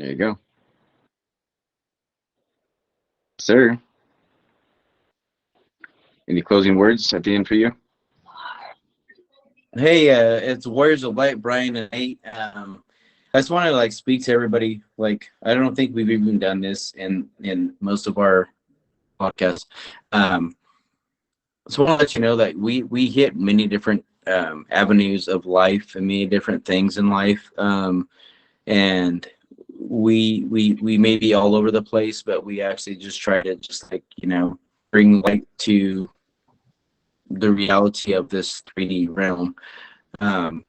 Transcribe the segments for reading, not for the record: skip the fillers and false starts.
There you go. Sir, any closing words at the end for you? Hey, it's Warriors of Light, Brian and Nate. I just want to speak to everybody. I don't think we've even done this in most of our podcasts. Um, so I want to let you know that we hit many different avenues of life and many different things in life, and we may be all over the place, but we actually just try to just bring light to the reality of this 3D realm. Um,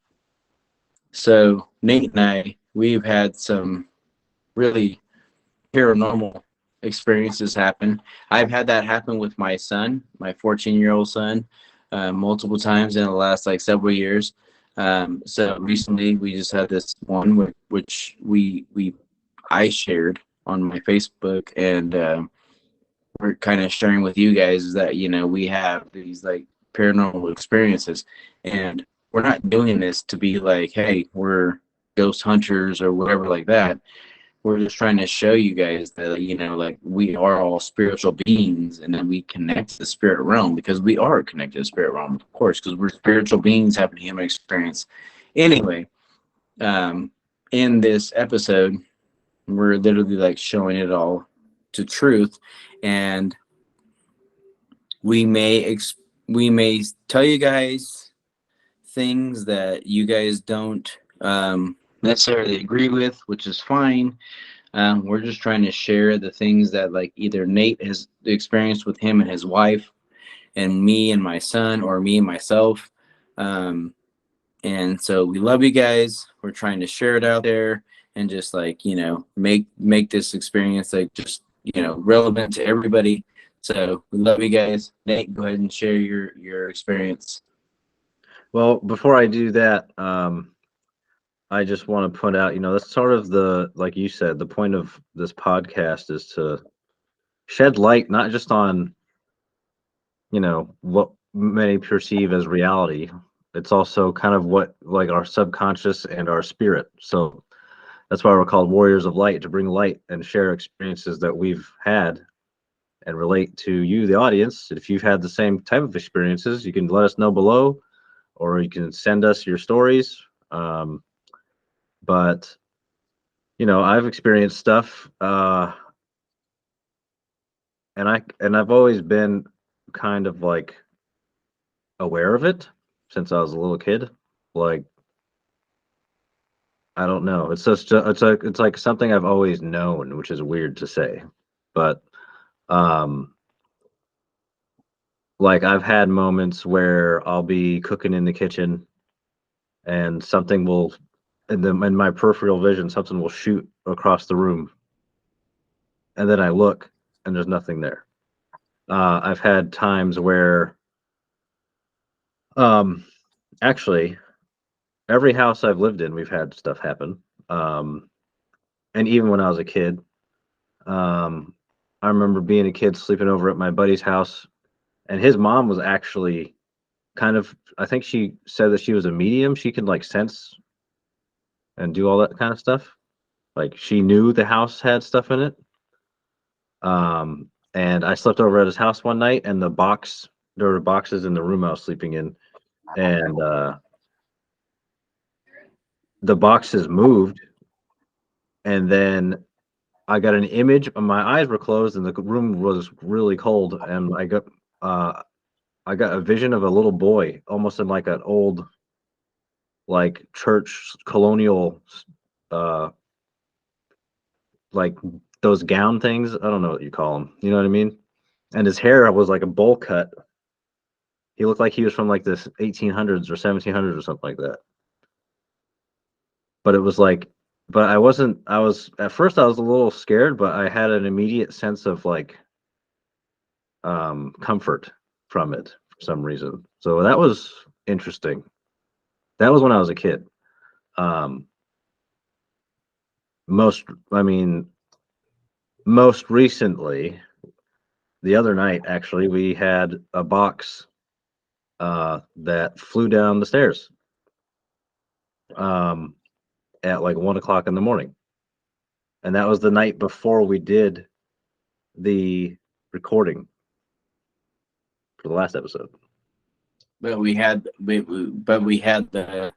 So Nate and we've had some really paranormal experiences happen. I've had that happen with my son, my 14-year-old son, multiple times in the last several years. So recently we just had this one which we I shared on my Facebook, and we're kind of sharing with you guys is that we have these paranormal experiences, and we're not doing this to be like, hey, we're ghost hunters or whatever like that. We're just trying to show you guys that we are all spiritual beings, and then we connect to the spirit realm because we are connected to the spirit realm, of course, because we're spiritual beings having human experience. Anyway, um, in this episode, we're literally showing it all to truth, and we may we may tell you guys things that you guys don't necessarily agree with, which is fine. We're just trying to share the things that either Nate has experienced with him and his wife, and me and my son, or me and myself. Um, and so we love you guys. We're trying to share it out there and just make this experience just relevant to everybody. So we love you guys. Nate, go ahead and share your experience. Well, before I do that, I just want to point out, that's sort of like you said, the point of this podcast is to shed light not just on, what many perceive as reality. It's also kind of what our subconscious and our spirit. So that's why we're called Warriors of Light, to bring light and share experiences that we've had and relate to you, the audience. If you've had the same type of experiences, you can let us know below, or you can send us your stories. But I've experienced stuff, and I've always been kind of aware of it since I was a little kid. Like, I don't know. It's like something I've always known, which is weird to say. But um I've had moments where I'll be cooking in the kitchen and something will in my peripheral vision, something will shoot across the room, and then I look and there's nothing there. I've had times where um actually every house I've lived in, we've had stuff happen. Um and even when I was a kid, um I remember being a kid sleeping over at my buddy's house, and his mom was actually kind of, I think she said that she was a medium. She could sense and do all that kind of stuff. Like, she knew the house had stuff in it. And I slept over at his house one night, and there were boxes in the room I was sleeping in, and the boxes moved, and then I got an image. My eyes were closed, and the room was really cold, and uh, I got a vision of a little boy, almost in an old church colonial, uh, like those gown things. I don't know what you call them. You know what I mean? And his hair was like a bowl cut. He looked like he was from this 1800s or 1700s or something like that. But it was but I wasn't. I was at first I was a little scared, but I had an immediate sense of comfort from it for some reason. So that was interesting. That was when I was a kid. Um, most, I mean, most recently, the other night, actually, we had a box that flew down the stairs um, at 1 o'clock in the morning. And that was the night before we did the recording for the last episode. But we had the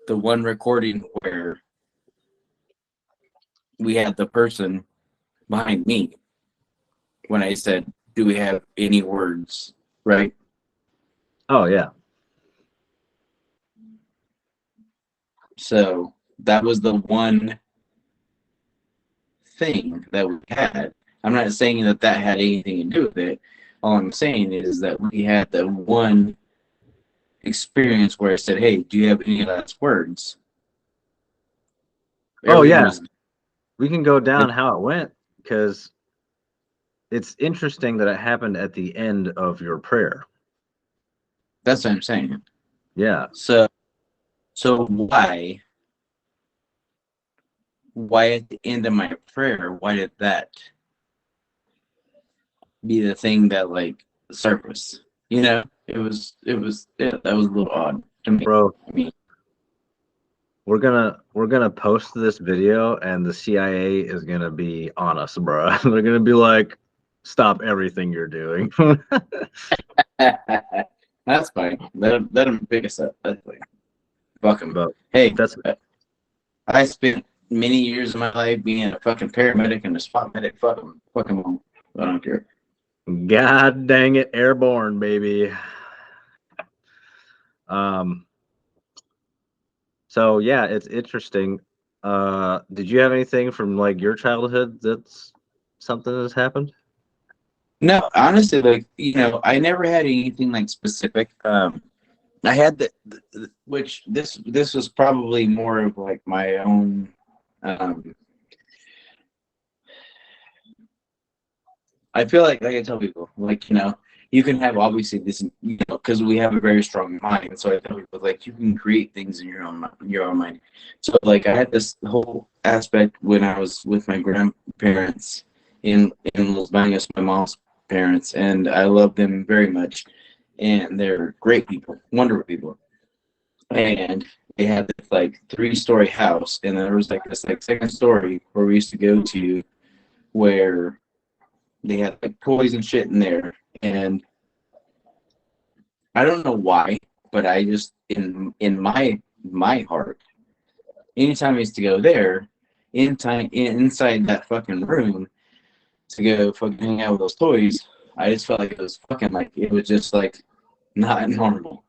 one recording where we had the person behind me when I said, "Do we have any words?" Right? Oh yeah. So that was the one thing that we had. I'm not saying that had anything to do with it. All I'm saying is that we had the one experience where I said, "Hey, do you have any last words?" Oh Everything yeah. was. We can go down how it went because it's interesting that it happened at the end of your prayer. That's what I'm saying. Yeah. So why at the end of my prayer? Why did that be the thing that like surfaced? You know, that was a little odd to me. Bro, I mean, we're gonna post this video and the CIA is gonna be on us, bro. They're gonna be like, stop everything you're doing. that's fine. Let them pick us up. That's fine. Fuck 'em. But Hey, that's I spent many years of my life being a fucking paramedic and a spot medic. Fuck 'em. Fuck 'em all. I don't care. God dang it, airborne, baby. So yeah, it's interesting. Did you have anything from like your childhood that's something that's happened? No, honestly, like I never had anything like specific. I had which this was probably more of like my own. Um, I feel like I tell people, like you can have obviously this, because we have a very strong mind. So I tell people like you can create things in your own mind. So like I had this whole aspect when I was with my grandparents in Los Baños, my mom's parents, and I love them very much, and they're great people, wonderful people. And they had this like 3-story house, and there was like this like second story where we used to go to, where they had like toys and shit in there. And I don't know why, but I just in my heart, anytime I used to go there, inside that fucking room to go fucking hang out with those toys, I just felt like it was fucking like it was just like not normal.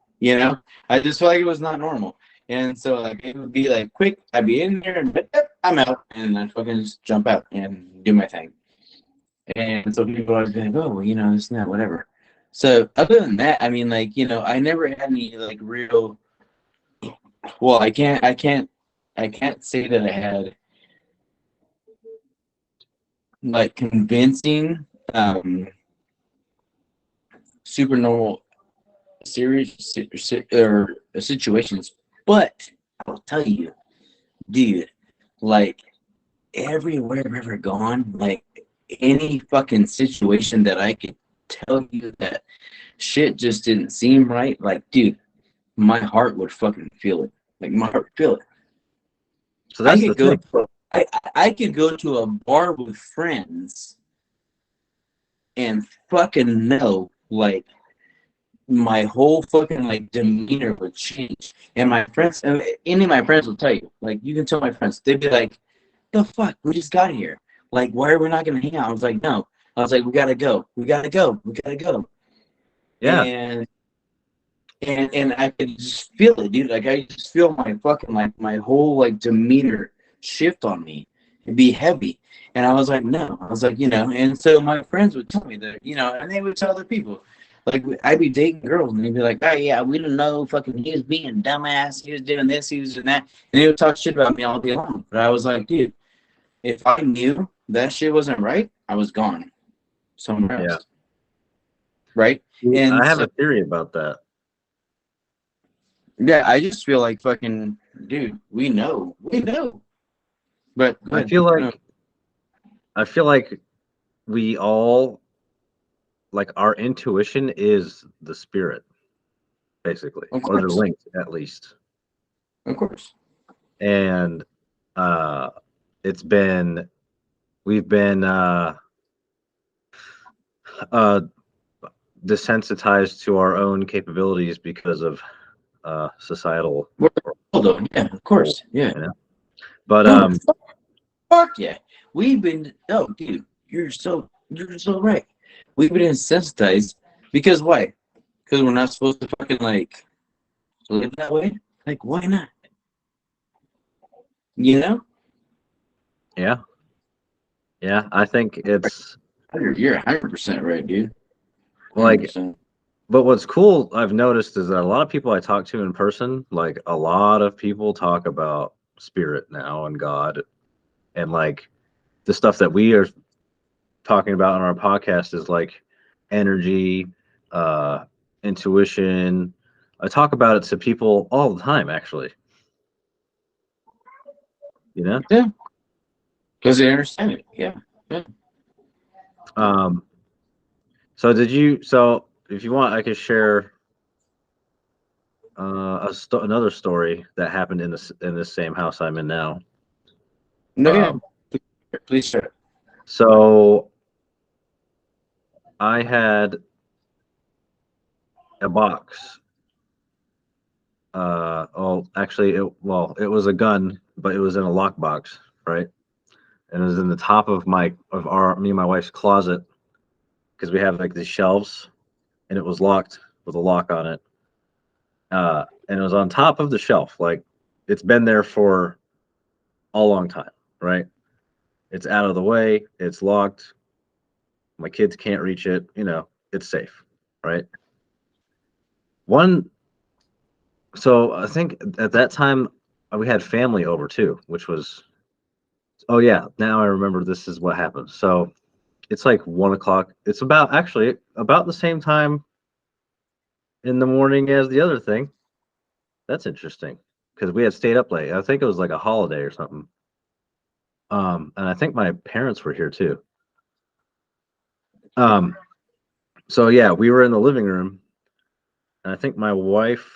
I just felt like it was not normal. And so like it would be like quick, I'd be in there and I'm out, and I'd fucking just jump out and do my thing. And so people always be like, oh, well, this and that, whatever. So other than that, I mean, like, I never had any like real. Well, I can't say that I had like convincing, super normal series or situations. But I'll tell you, dude, like everywhere I've ever gone, like any fucking situation that I could tell you that shit just didn't seem right, like, dude, my heart would fucking feel it. Like my heart would feel it. So I that's the could go thing. to I could go to a bar with friends and fucking know like my whole fucking like demeanor would change. And my friends, any of my friends will tell you, like you can tell my friends, they'd be like, the fuck, we just got here. Like, why are we not gonna hang out? I was like, no. I was like, we gotta go. We gotta go. We gotta go. Yeah. And I could just feel it, dude. Like I just feel my fucking like my whole like demeanor shift on me and be heavy. And I was like, no. I was like, and so my friends would tell me that, and they would tell other people. Like I'd be dating girls and they'd be like, oh yeah, we don't know, fucking he was being dumbass, he was doing this, he was doing that. And they would talk shit about me all day long. But I was like, dude, if I knew that shit wasn't right, I was gone somewhere Yeah. else. Right? And I have so a theory about that. yeah, I just feel like fucking dude, we know. But I good. feel No, like we all like our intuition is the spirit, basically, of or they're course. linked at least. Of course. And uh we've been desensitized to our own capabilities because of societal. Hold on, yeah, of course, yeah. You know? But No, fuck yeah. We've been dude, you're so right. We've been insensitized because why? Because we're not supposed to fucking like live that way? Like why not? You know? yeah, I think it's You're 100% right, dude. 100%. like, but what's cool I've noticed is that a lot of people I talk to in person, like a lot of people talk about spirit now and God, and like the stuff that we are talking about on our podcast is like energy, intuition. I talk about it to people all the time, actually. You know? Yeah. Because they understand it. Yeah. Yeah. So if you want, I could share another story that happened in this same house I'm in now. No, yeah. Please share. So I had a box. Actually, it was a gun, but it was in a lockbox, right? And it was in the top of me and my wife's closet, because we have like these shelves, and it was locked with a lock on it. And it was on top of the shelf, like it's been there for a long time, right? It's out of the way, it's locked. My kids can't reach it, it's safe, right? So I think at that time we had family over too, which was, oh yeah, now I remember this is what happened. So it's like 1 o'clock. It's actually about the same time in the morning as the other thing. That's interesting because we had stayed up late. I think it was like a holiday or something. And I think my parents were here too. So yeah, we were in the living room, and I think my wife,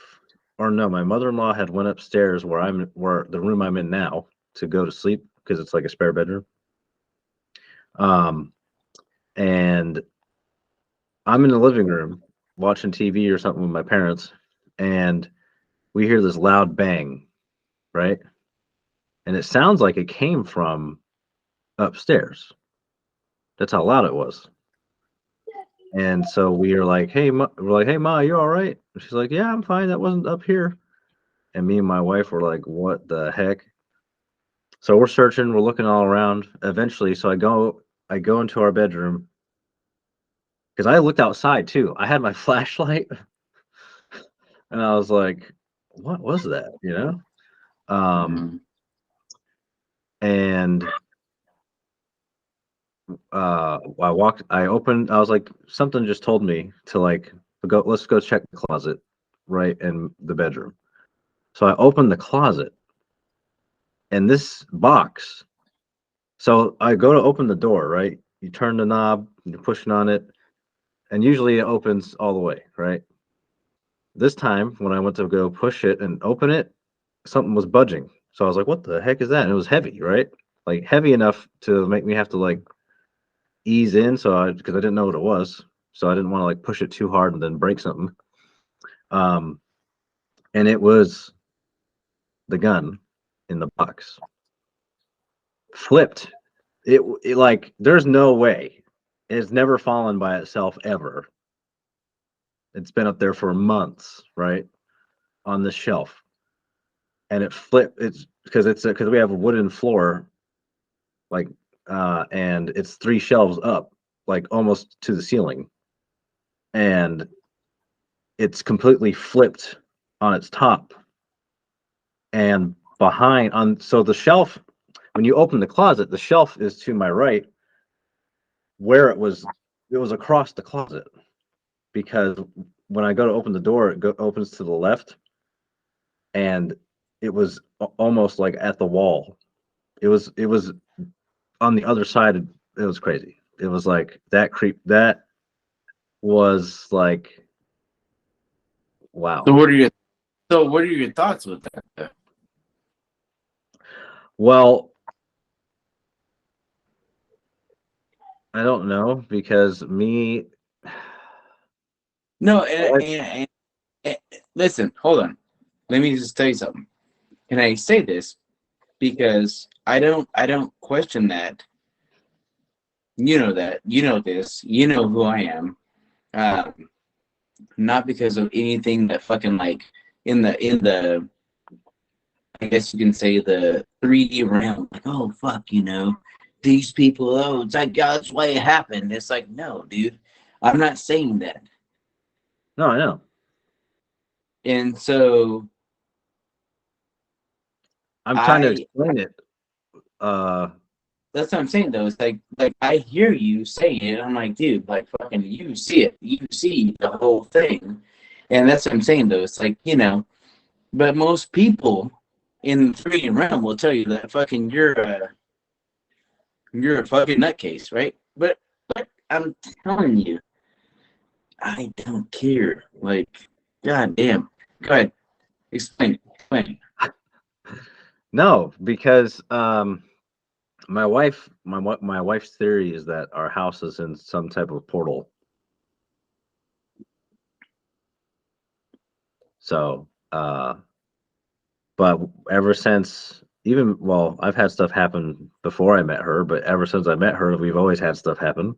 or no, my mother-in-law had went upstairs where the room I'm in now, to go to sleep because it's like a spare bedroom. And I'm in the living room watching TV or something with my parents, and we hear this loud bang, right? And it sounds like it came from upstairs. That's how loud it was. And so we're like, hey, Ma, you all right? And she's like, yeah, I'm fine. That wasn't up here. And me and my wife were like, what the heck? So we're searching, we're looking all around. Eventually, so I go into our bedroom, because I looked outside too. I had my flashlight, and I was like, what was that? And I was like, something just told me to like let's go check the closet right in the bedroom. So I opened the closet, and this box. So I go to open the door, right? You turn the knob, you're pushing on it, and usually it opens all the way, right? This time when I went to go push it and open it, something was budging. So I was like, what the heck is that? And it was heavy, right? Like heavy enough to make me have to like ease in, because I didn't know what it was. So I didn't want to like push it too hard and then break something. And it was the gun in the box. Flipped. It like, there's no way. It's never fallen by itself ever. It's been up there for months, right? On the shelf. And it flipped. It's because we have a wooden floor, like, and it's 3 shelves up, like almost to the ceiling. And it's completely flipped on its top. And so the shelf, when you open the closet, the shelf is to my right, where it was across the closet, because when I go to open the door, it opens to the left, and it was almost like at the wall. It was on the other side. It was crazy. It was like that creep. That was like, wow. So what are your thoughts with that? Well, I don't know because me. No, I- and listen, hold on. Let me just tell you something. And I say this because I don't question that. You know that. You know this. You know who I am. Um, Not because of anything that fucking like in the I guess you can say the 3D realm. Like, oh fuck, these people. Oh, it's like God's way it happened. It's like, no, dude. I'm not saying that. no, I know. And so I'm trying to I explain it. Uh, that's what I'm saying though. It's like I hear you say it. I'm like, dude, like fucking you see it. You see the whole thing. And that's what I'm saying though. It's like, but most people in the 3D realm will tell you that fucking you're a fucking nutcase, right? But I'm telling you, I don't care. Like, goddamn. Go ahead. Explain it. Explain it. no, because my wife's theory is that our house is in some type of portal. So, but ever since I've had stuff happen before I met her, but ever since I met her, we've always had stuff happen.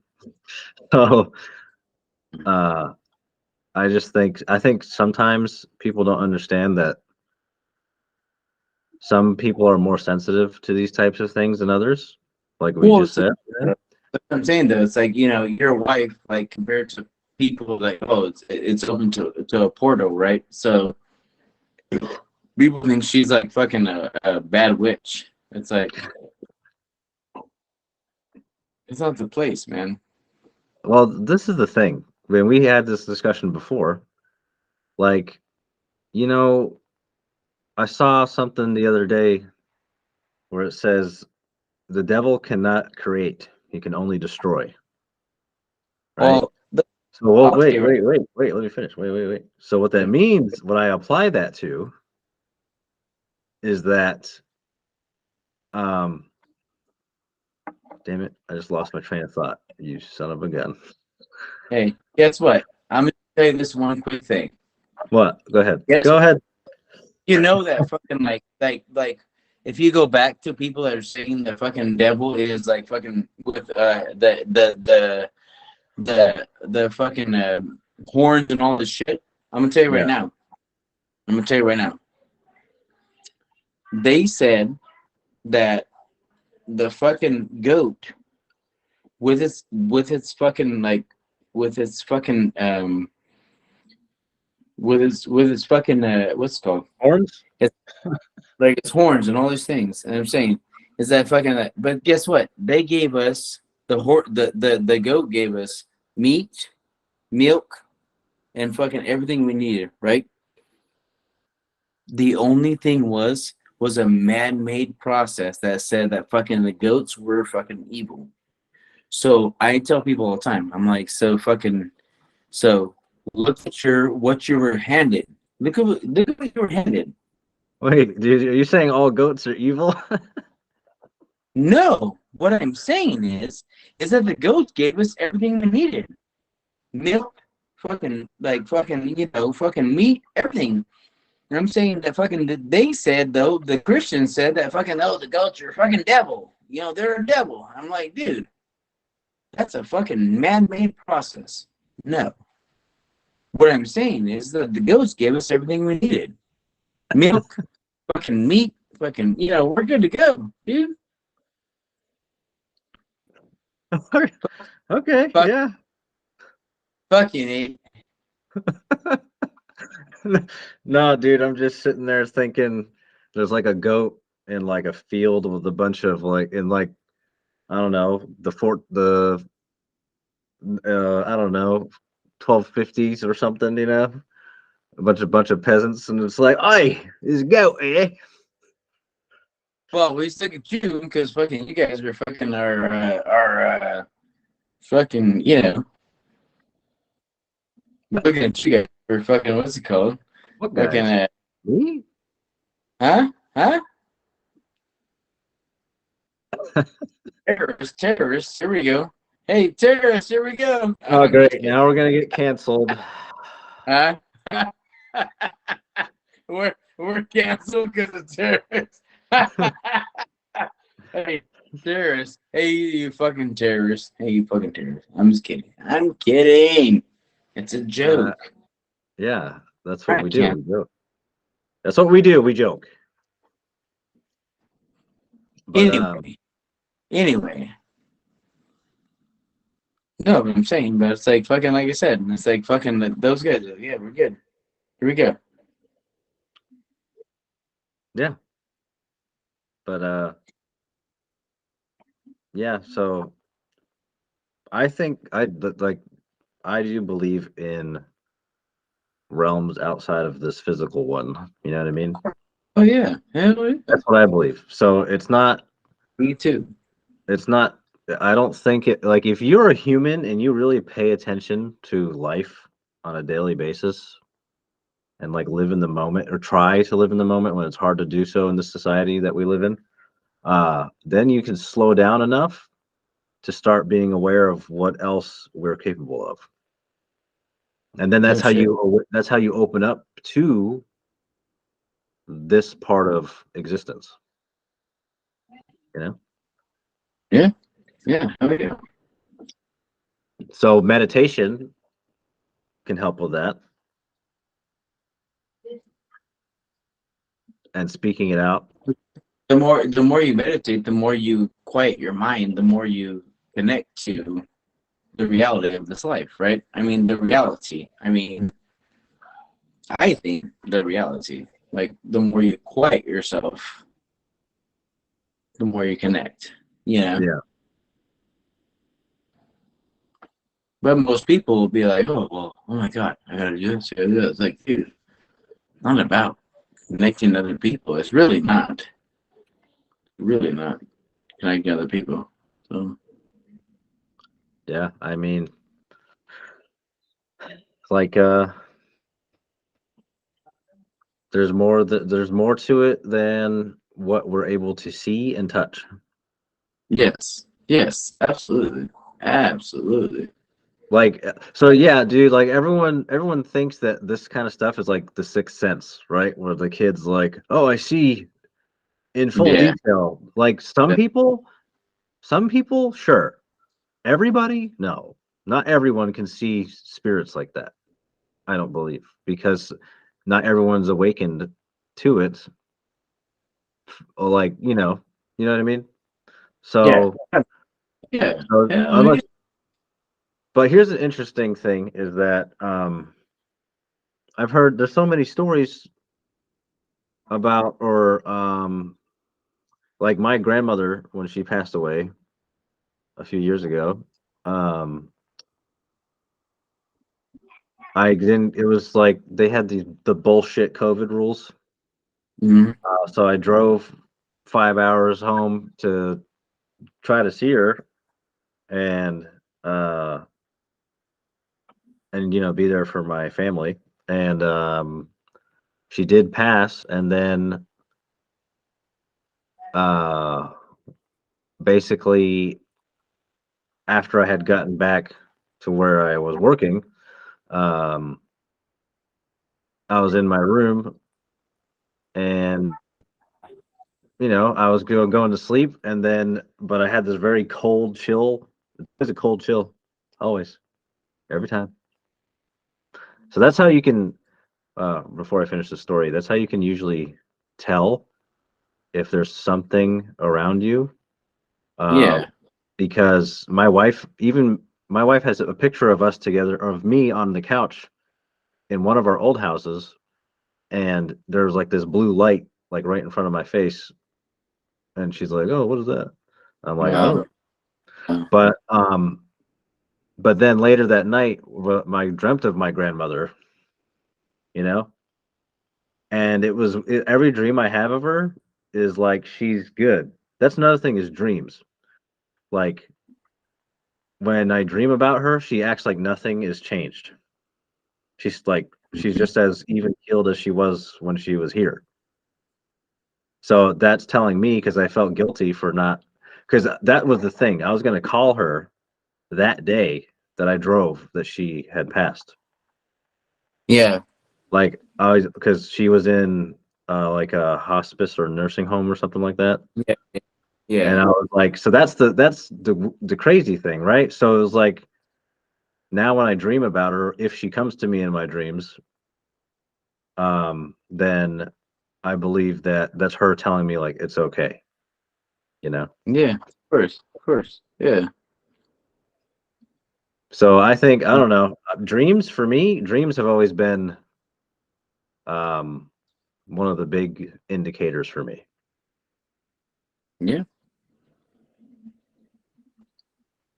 So, uh, I think sometimes people don't understand that some people are more sensitive to these types of things than others, like we Well, just it's said. that's what I'm saying though. It's like, your wife, like compared to people like, oh, it's open to a portal, right? So people think she's like fucking a bad witch. It's like it's not the place, man. Well, this is the thing. When we had this discussion before, like, you know, I saw something the other day where it says the devil cannot create, he can only destroy, right? Well, So, well, I'll tell wait, you right. wait, wait, wait, let me finish. Wait. So, what that means, what I apply that to, is that, um, damn it, I just lost my train of thought. You son of a gun. Hey, guess what? I'm gonna tell you this one quick thing. What? Go ahead. Guess Go what? ahead. You know that fucking like if you go back to people that are saying the fucking devil is like fucking with the fucking horns and all this shit. I'm gonna tell you right Yeah. now. I'm gonna tell you right now. They said that the fucking goat with its fucking like with its fucking with its fucking what's it called? Horns? It's like its horns and all these things. And I'm saying is that fucking but guess what? They gave us the goat gave us meat, milk, and fucking everything we needed, right? The only thing was a man-made process that said that fucking the goats were fucking evil. So I tell people all the time, I'm like, so look at what you were handed. Look at what you were handed. Wait, dude, are you saying all goats are evil? No, what I'm saying is that the goats gave us everything we needed. Milk, fucking like fucking, fucking meat, everything. And I'm saying that fucking they said though, the Christians said that fucking the goats are fucking devil. They're a devil. I'm like, dude, that's a fucking man-made process. No. What I'm saying is that the goats gave us everything we needed. Milk, fucking meat, fucking, we're good to go, dude. Okay, Fuck, yeah. fucking it. No, dude, I'm just sitting there thinking there's like a goat in like a field with a bunch of like in like I don't know I don't know 1250s or something, a bunch of peasants, and it's like, "Oi, there's a goat here." Well, we stick at you because fucking you guys are fucking our fucking, looking at you guys for fucking, what's it called? What Fucking, guys? Me? huh? Huh? Terrorists. Here we go. Hey, terrorists, here we go. Oh, I'm just great. kidding. Now we're going to get canceled. Huh? we're canceled because of terrorists. Hey, terrorists. Hey, you fucking terrorists. Hey, you fucking terrorists. I'm just kidding. I'm kidding. It's a joke. Yeah, that's what I we do. can't. We joke. That's what we do. We joke. But Anyway. No, but I'm saying, but it's like fucking, like I said, it's like fucking those guys. Yeah, we're good. Here we go. yeah. But yeah, so I think I do believe in realms outside of this physical one. You know what I mean? Oh yeah, hell yeah. That's what I believe. So Me too. it's not I don't think it like if you're a human and you really pay attention to life on a daily basis and like live in the moment or try to live in the moment when it's hard to do so in the society that we live in, then you can slow down enough to start being aware of what else we're capable of. And then Oh shit. that's how you open up to this part of existence, you know? Yeah, yeah, oh yeah. So meditation can help with that and speaking it out. The more you meditate, the more you quiet your mind, the more you connect to the reality of this life, right? I mean, the reality. I mean, I think the reality. Like, the more you quiet yourself, the more you connect. You know. Yeah. But most people will be like, "Oh well, oh my god, I gotta do this, I gotta do this." It's like, dude, it's not about connecting to other people. It's really not. Really not connecting to other people. So Yeah. I mean, like there's more to it than what we're able to see and touch. yes, yes, absolutely, absolutely. Like so yeah, dude, like everyone thinks that this kind of stuff is like the sixth sense, right? Where the kid's like, "Oh, I see in full Yeah, detail." Like some people, sure. Everybody, no. Not everyone can see spirits like that. I don't believe because not everyone's awakened to it. Or like, you know what I mean? yeah, So, yeah. so Hell yeah. unless, but here's an interesting thing is that I've heard there's so many stories about or like my grandmother when she passed away a few years ago. Um, I didn't. It was like they had the bullshit COVID rules. Mhm. So I drove 5 hours home to try to see her and uh be there for my family. And she did pass, and then uh basically after I had gotten back to where I was working, um I was in my room and I was going to sleep, and then but I had this very cold chill. It's a cold chill always, every time. So that's how you can before I finish the story, that's how you can usually tell if there's something around you. Uh, Yeah. because my wife has a picture of us together, of me on the couch in one of our old houses, and there's like this blue light like right in front of my face, and she's like, "Oh, what is that?" I'm like, "I don't Wow. know." But then later that night, my dreamt of my grandmother, you know, and every dream I have of her is like she's good. That's another thing is dreams. Like when I dream about her, she acts like nothing is changed. She's just as even keeled as she was when she was here. So that's telling me because I felt guilty for not because that was the thing. I was gonna call her that day that I drove that she had passed. Yeah. Like I was, because she was in like a hospice or nursing home or something like that. Yeah. And Yeah. I was like, so that's the crazy thing, right? So it was like now when I dream about her, if she comes to me in my dreams, then I believe that that's her telling me like it's okay, you know. Yeah. Of course. Of course. Yeah. So I think I don't know. Dreams for me, dreams have always been um one of the big indicators for me. Yeah.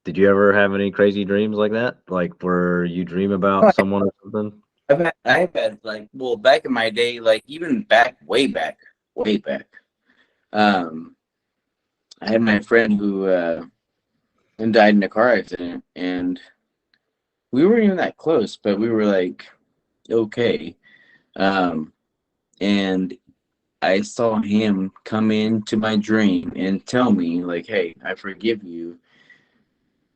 Did you ever have any crazy dreams like that? Like where you dream about someone or something? I've had like, well, back in my day, like even back, way back. Um, I had my friend who died in a car accident, and we weren't even that close, but we were like okay. Um, and I saw him come into my dream and tell me like, "Hey, I forgive you,"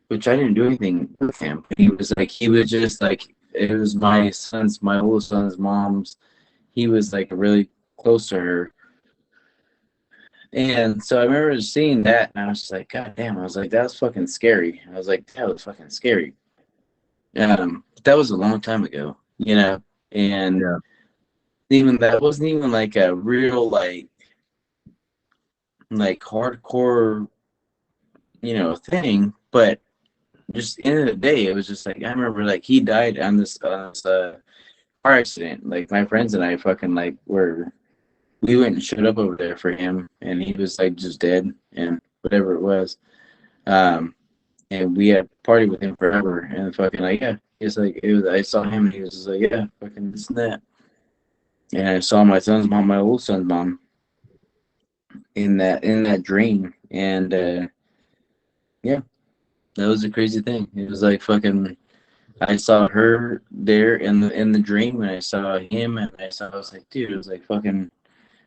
which I didn't do anything with him. He was just like, it was my old son's mom's. He was like really close to her. And so I remember seeing that, and I was just like, God damn! I was like, that's fucking scary. I was like, that was fucking scary. That was a long time ago, and Yeah. even that wasn't even like a real like hardcore, thing. But just end of the day, it was just like I remember like he died on this car accident. Like my friends and I fucking like we went and showed up over there for him, and he was like just dead and whatever it was. Um, and we had partied with him forever, and fucking like yeah, he's like it was. I saw him, and he was just like yeah, fucking this and that. And I saw my son's mom, my old son's mom, in that dream, and yeah, that was a crazy thing. It was like fucking. I saw her there in the dream, and I saw him, and I was like, dude, it was like fucking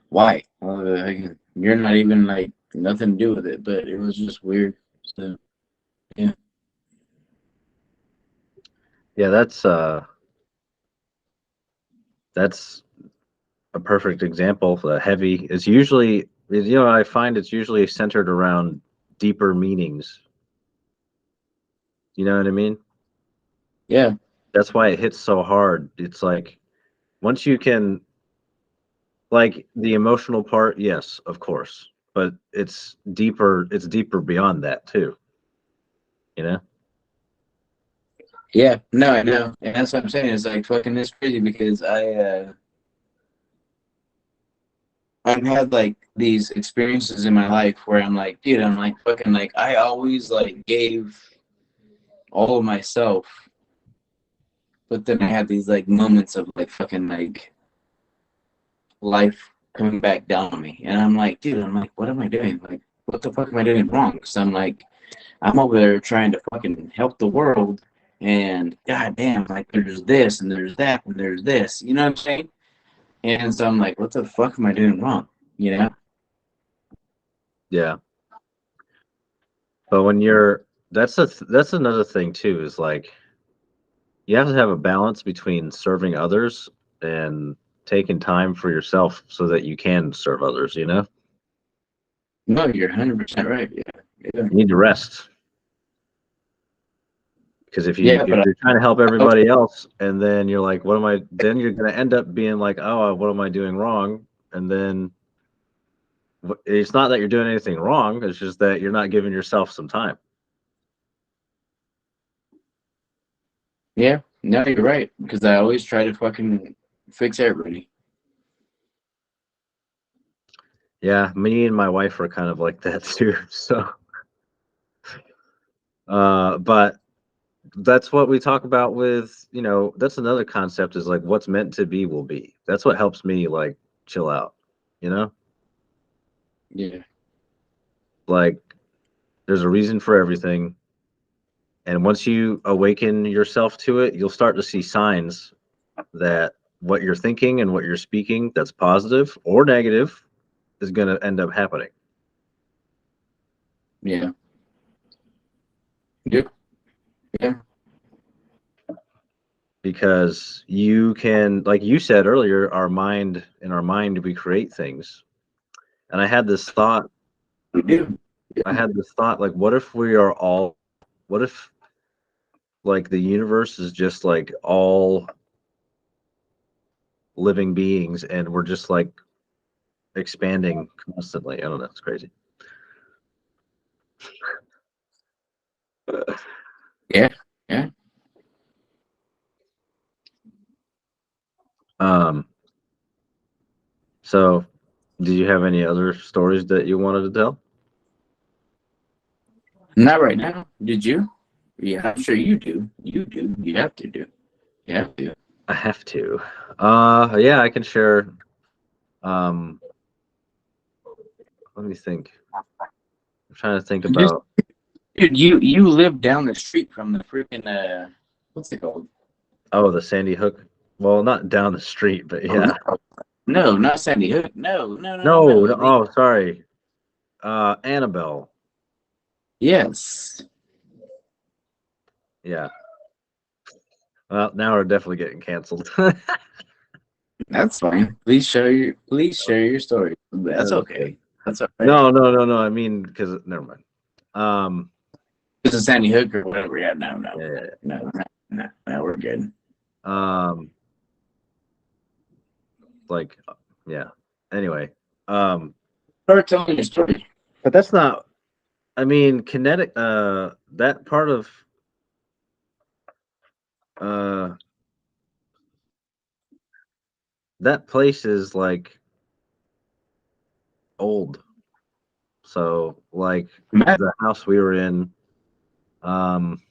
why? Like, you're not even like nothing to do with it, but it was just weird. So yeah, Yeah, that's a perfect example. The heavy is usually, I find it's usually centered around deeper meanings. You know what I mean? yeah, That's why it hits so hard. It's like once you can, like the emotional part, yes, of course, but it's deeper. It's deeper beyond that too. You know? yeah. No, I know, and that's what I'm saying. It's like fucking this crazy because I've had like these experiences in my life where I'm like, dude, I'm like fucking like I always like gave all of myself, but then I had these like moments of like fucking like life coming back down on me, and I'm like, dude, I'm like, what am I doing? Like, what the fuck am I doing wrong? Because I'm like, I'm over there trying to fucking help the world, and goddamn, like there's this and there's that and there's this, you know what I'm saying? And so I'm like, what the fuck am I doing wrong? You know? Yeah. But that's another thing too, is like you have to have a balance between serving others and taking time for yourself so that you can serve others, you know? No, you're 100% right. Yeah, yeah, You need to rest. Because if yeah. you're trying to help Also, everybody else and then you're like, what am I then you're gonna end up being like, oh, what am I doing wrong? And then it's not that you're doing anything wrong, it's just that you're not giving yourself some time. yeah, no, you're right. Because I always try to fucking fix everybody. Yeah, me and my wife are kind of like that too. So but that's what we talk about with, that's another concept, is like what's meant to be will be. That's what helps me like chill out, you know? Yeah, Like there's a reason for everything. And once you awaken yourself to it, you'll start to see signs that what you're thinking and what you're speaking that's positive or negative is going to end up happening. yeah, yep. Yeah. Because you can, like you said earlier, in our mind we create things. And I had this thought, We do. like, what if we are all, what if like the universe is just like all living beings and we're just like expanding constantly? I don't know, it's crazy. Yeah. Yeah. So did you have any other stories that you wanted to tell? Not right now. Did you? Yeah, I'm sure you do. You do. You have to do. You have to. I have to. Yeah, I can share. Um, let me think. I'm trying to think Just, about. dude, you live down the street from the freaking what's it called? Oh, the Sandy Hook. Well, not down the street, but yeah. No, not Sandy Hook. No, no, no, no, No, no. no. Oh, sorry. Annabelle. Yes. Yeah. Well, now we're definitely getting canceled. That's fine. Please share your story. That's okay. That's all right. No. I mean, because never mind. Um, This is Sandy Hook or whatever. Yeah, no, yeah, no, we're good. um, like, yeah. Anyway, Start telling your story. but that's not. I mean, kinetic. That part of uh that place is like old. So like Matt, the house we were in, um,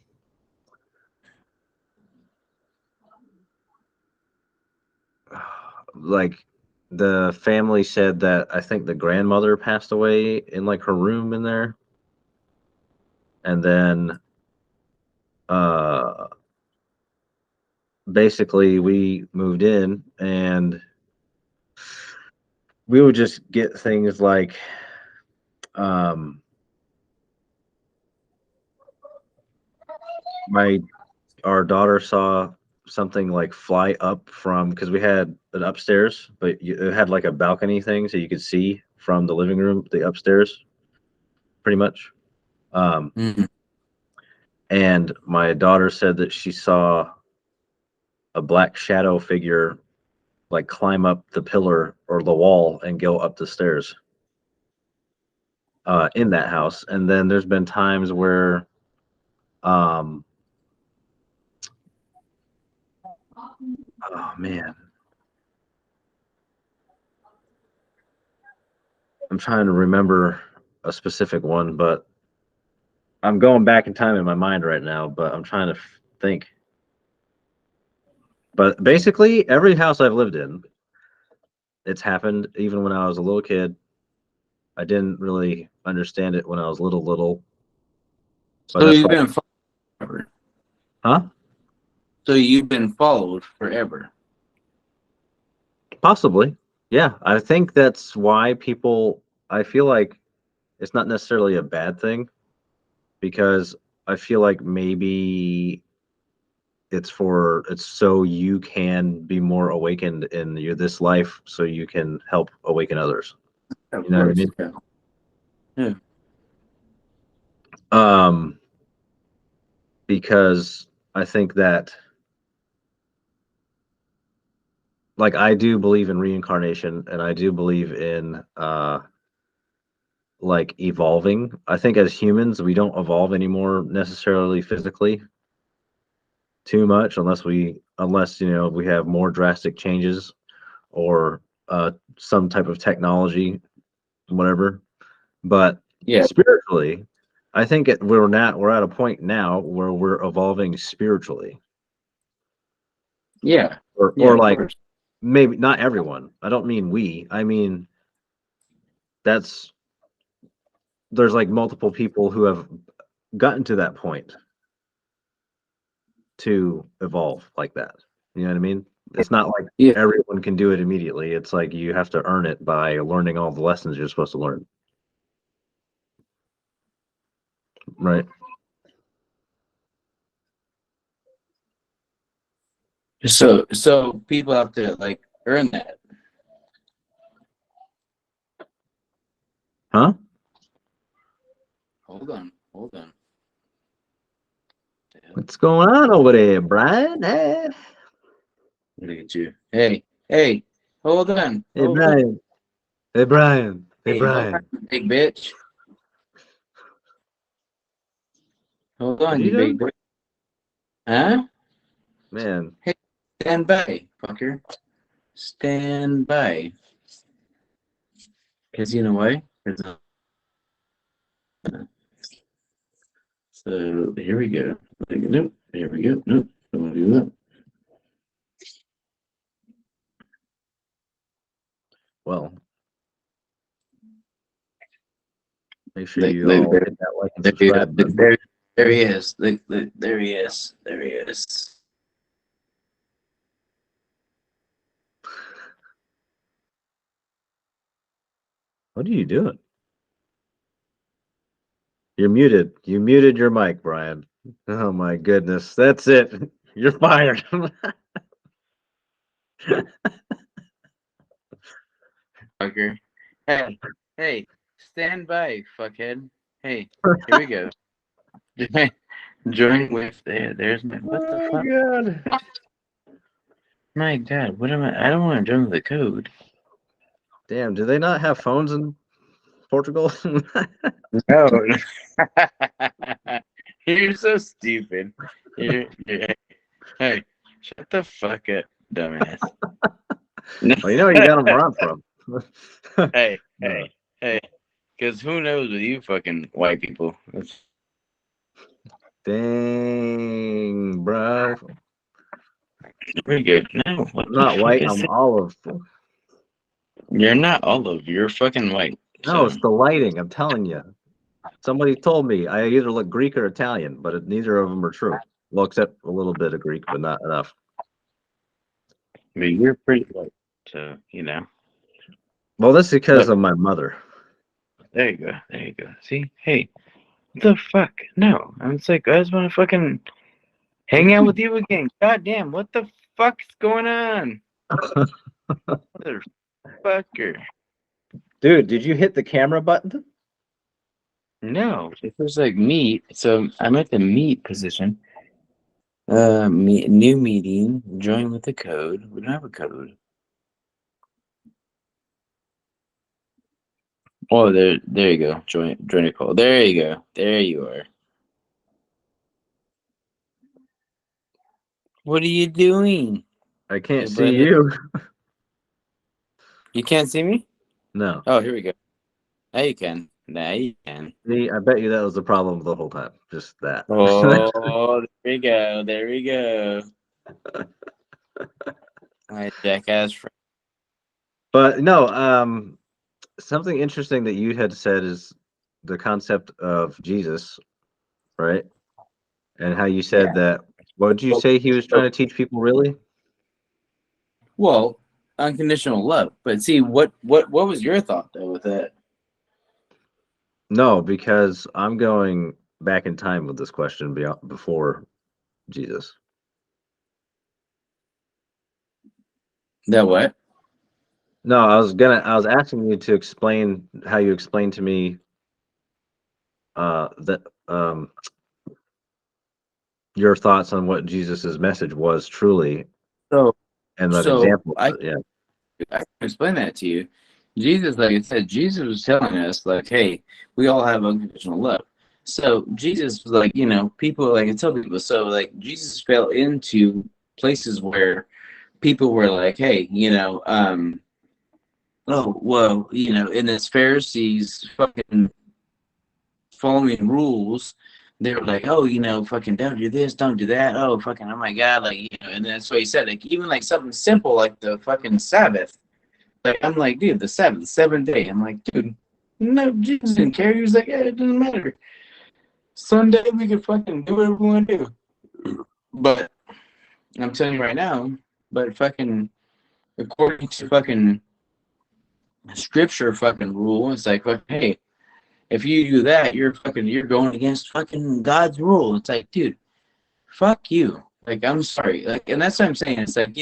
like the family said that I think the grandmother passed away in like her room in there, and then uh basically we moved in and we would just get things like um my our daughter saw something like fly up from, because we had an upstairs, but it had like a balcony thing so you could see from the living room the upstairs pretty much. um mm-hmm. and my daughter said that she saw a black shadow figure like climb up the pillar or the wall and go up the stairs in that house. And then there's been times where um oh man, I'm trying to remember a specific one, but I'm going back in time in my mind right now, but I'm trying to think. But basically, every house I've lived in, it's happened. Even when I was a little kid, I didn't really understand it when I was little. But So that's you've like, been followed forever. huh? So you've been followed forever. Possibly. Yeah, I think that's why people. I feel like it's not necessarily a bad thing, because I feel like maybe it's so you can be more awakened in this life, so you can help awaken others. Of You know what I course. mean? Yeah. Yeah. um because I think that, like, I do believe in reincarnation, and I do believe in like evolving. I think as humans we don't evolve anymore necessarily physically too much, unless we have more drastic changes, or some type of technology, whatever. But Yeah. spiritually, I think we're at a point now where we're evolving spiritually, Yeah. Yeah. or Of like, course. maybe not everyone. I don't mean we. I mean, that's there's like multiple people who have gotten to that point to evolve like that. You know what I mean? It's not like Yeah. everyone can do it immediately. It's like you have to earn it by learning all the lessons you're supposed to learn. Right. So people have to like earn that. Huh? Hold on. What's going on over there, Brian? Look at you. Hey, hold on. Hey, Brian. Hey, Brian. Hey, Hey, hold on, Brian. you big bitch. Hold What on, are you you big doing? bitch. Huh? Man, Hey, stand by, fucker. Stand by. Because you know why? So here we go. Nope. Here we go. Nope. Don't want to do that. well, make sure Look, you look, all there, hit that like and there you go. subscribe Look, button. there he is. Look, there he is. There he is. What are you doing? You're muted. You muted your mic, Brian. Oh my goodness. That's it. You're fired. Fucker. Hey, stand by, fuckhead. Hey, here we go. Join with there's my what the Oh fuck? god. My God, what am I don't want to join with the code. Damn, do they not have phones in Portugal? No. You're so stupid. Hey, shut the fuck up, dumbass. Well, you know where you got them where I'm from. hey, No. hey. Because who knows with you fucking white people? Dang, bro. Pretty good. No, what I'm the not fuck white, is I'm it? olive. You're not olive. You're fucking white. No, So it's the lighting, I'm telling you. Somebody told me I either look Greek or Italian, but neither of them are true. Well, except a little bit of Greek, but not enough. I mean, you're pretty white. So Well, that's because look. of my mother. There you go. There you go. See? Hey, what the fuck? No. I'm just like, I just want to fucking hang out with you again. God damn, what the fuck's going on? Motherfucker. Dude, did you hit the camera button? No, it was like meet. So I'm at the meet position. New meeting. Join with the code. We don't have a code. Oh, there you go. Join a call. There you go. There you are. What are you doing? I can't Hey, see brother. you. You can't see me? No. Oh, here we go. Now you can. Now you can. See, I bet you that was the problem the whole time. Just that. Oh, there we go. There we go. My jackass friend. But no, something interesting that you had said is the concept of Jesus, right? And how you said Yeah. that. What did you say he was trying to teach people really? Well, unconditional love. But see, what was your thought though with that? No, because I'm going back in time with this question before Jesus. That what? No, I was asking you to explain how you explained to me that your thoughts on what Jesus's message was truly So and that so example. I Yeah. I can explain that to you. Jesus, like I said, Jesus was telling us, like, hey, we all have unconditional love. So Jesus was like, people like I tell people, so like Jesus fell into places where people were like, hey, oh well, and as Pharisees fucking following rules, they were like, oh, fucking don't do this, don't do that. Oh, fucking, oh my God, like, and that's what he said. Like, even like something simple like the fucking Sabbath. Like, I'm like, dude, the Sabbath, the seventh day. I'm like, dude, no, Jesus didn't care. He was like, yeah, it doesn't matter. Sunday, we can fucking do whatever we want to do. But I'm telling you right now, but fucking, according to fucking scripture fucking rule, it's like, hey, if you do that, you're going against fucking God's rule. It's like, dude, fuck you. Like, I'm sorry. Like, and that's what I'm saying. It's like,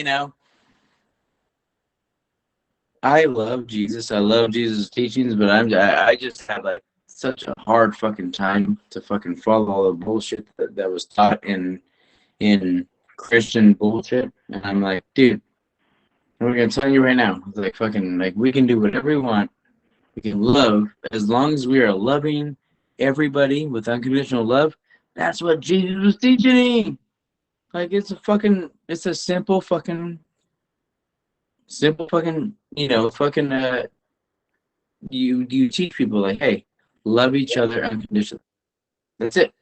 I love Jesus. I love Jesus' teachings, but I just have like such a hard fucking time to fucking follow all the bullshit that was taught in Christian bullshit. And I'm like, dude, I'm gonna tell you right now, like fucking like we can do whatever we want. We can love as long as we are loving everybody with unconditional love. That's what Jesus was teaching. Like it's a simple fucking, fucking you teach people like, hey, love each other unconditionally. That's it.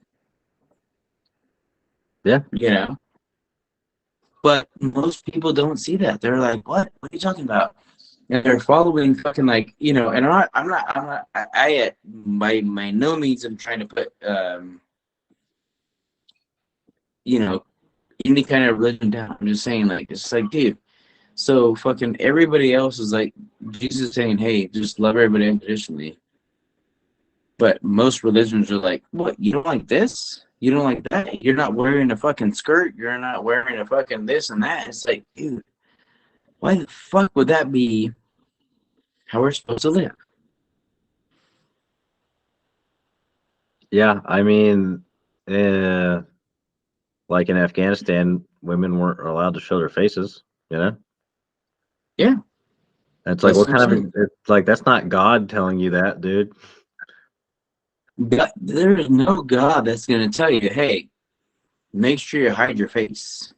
Yeah. But most people don't see that. They're like, what are you talking about? And they're following fucking like, and I by no means I'm trying to put any kind of religion down. I'm just saying, like, it's like, dude, so fucking everybody else is like Jesus saying, hey, just love everybody unconditionally. But most religions are like, what? You don't like this? You don't like that? You're not wearing a fucking skirt. You're not wearing a fucking this and that. It's like, dude, why the fuck would that be how we're supposed to live? Yeah, I mean, like in Afghanistan, women weren't allowed to show their faces, you know? Yeah. And it's like, That's what what I'm kind of, saying. it's like, that's not God telling you that, dude. But there is no God that's going to tell you, hey, make sure you hide your face.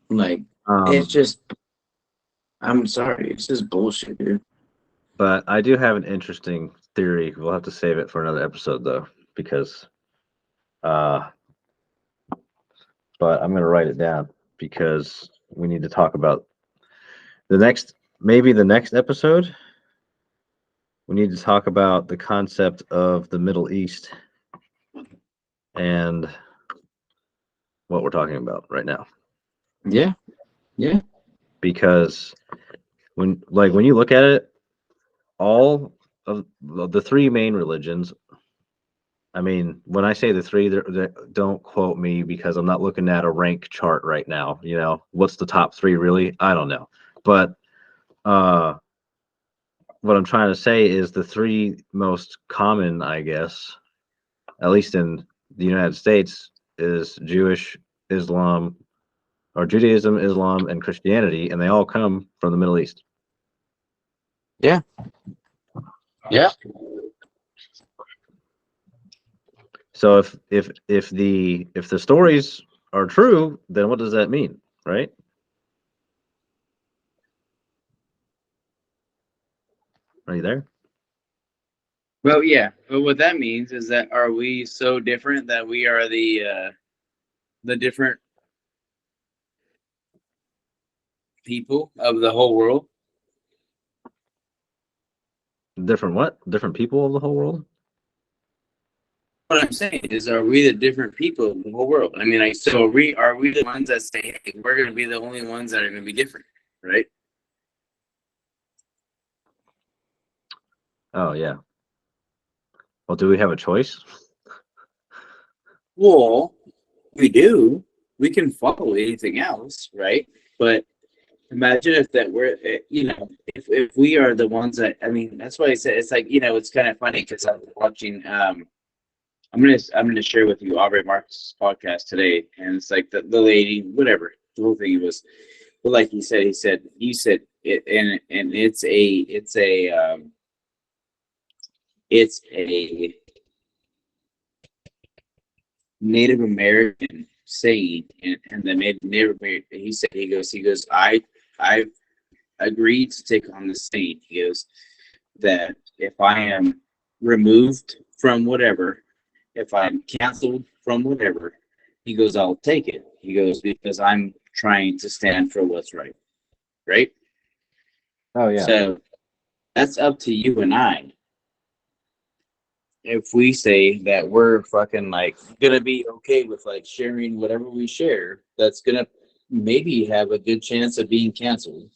Like, it's Um, just, I'm sorry, it's just bullshit, dude. but I do have an interesting theory. We'll have to save it for another episode, though, because, uh, but I'm going to write it down because we need to talk about maybe the next episode. We need to talk about the concept of the Middle East and what we're talking about right now. Yeah. Yeah. Because when you look at it, all of the three main religions, I mean, when I say the three, don't quote me because I'm not looking at a rank chart right now. What's the top three really? I don't know. But what I'm trying to say is the three most common, I guess, at least in the United States, is Jewish, Islam, or Judaism, Islam, and Christianity, and they all come from the Middle East. Yeah. Yeah. So if the stories are true, then what does that mean, right? Are you there? Well, yeah. But what that means is that are we so different that we are the different people of the whole world? Different what? Different people of the whole world? What I'm saying is, are we the different people of the whole world? I mean, like, so are we the ones that say, hey, we're going to be the only ones that are going to be different, right? Oh yeah. Well, do we have a choice? Well, we do. We can follow anything else, right? But imagine if that we're, if we are the ones that, I mean, that's why I said it's like, it's kind of funny because I was watching. I'm gonna share with you Aubrey Marcus' podcast today, and it's like the lady, whatever, the whole thing was, but like he said it, and it's a Native American saying, and the Native American, he goes, I've agreed to take on this saying. He goes that if I am removed from whatever, if I'm canceled from whatever, he goes, I'll take it. He goes, because I'm trying to stand for what's right. Right? Oh yeah. So that's up to you and I. If we say that we're fucking like gonna be okay with like sharing whatever we share, that's gonna maybe have a good chance of being canceled,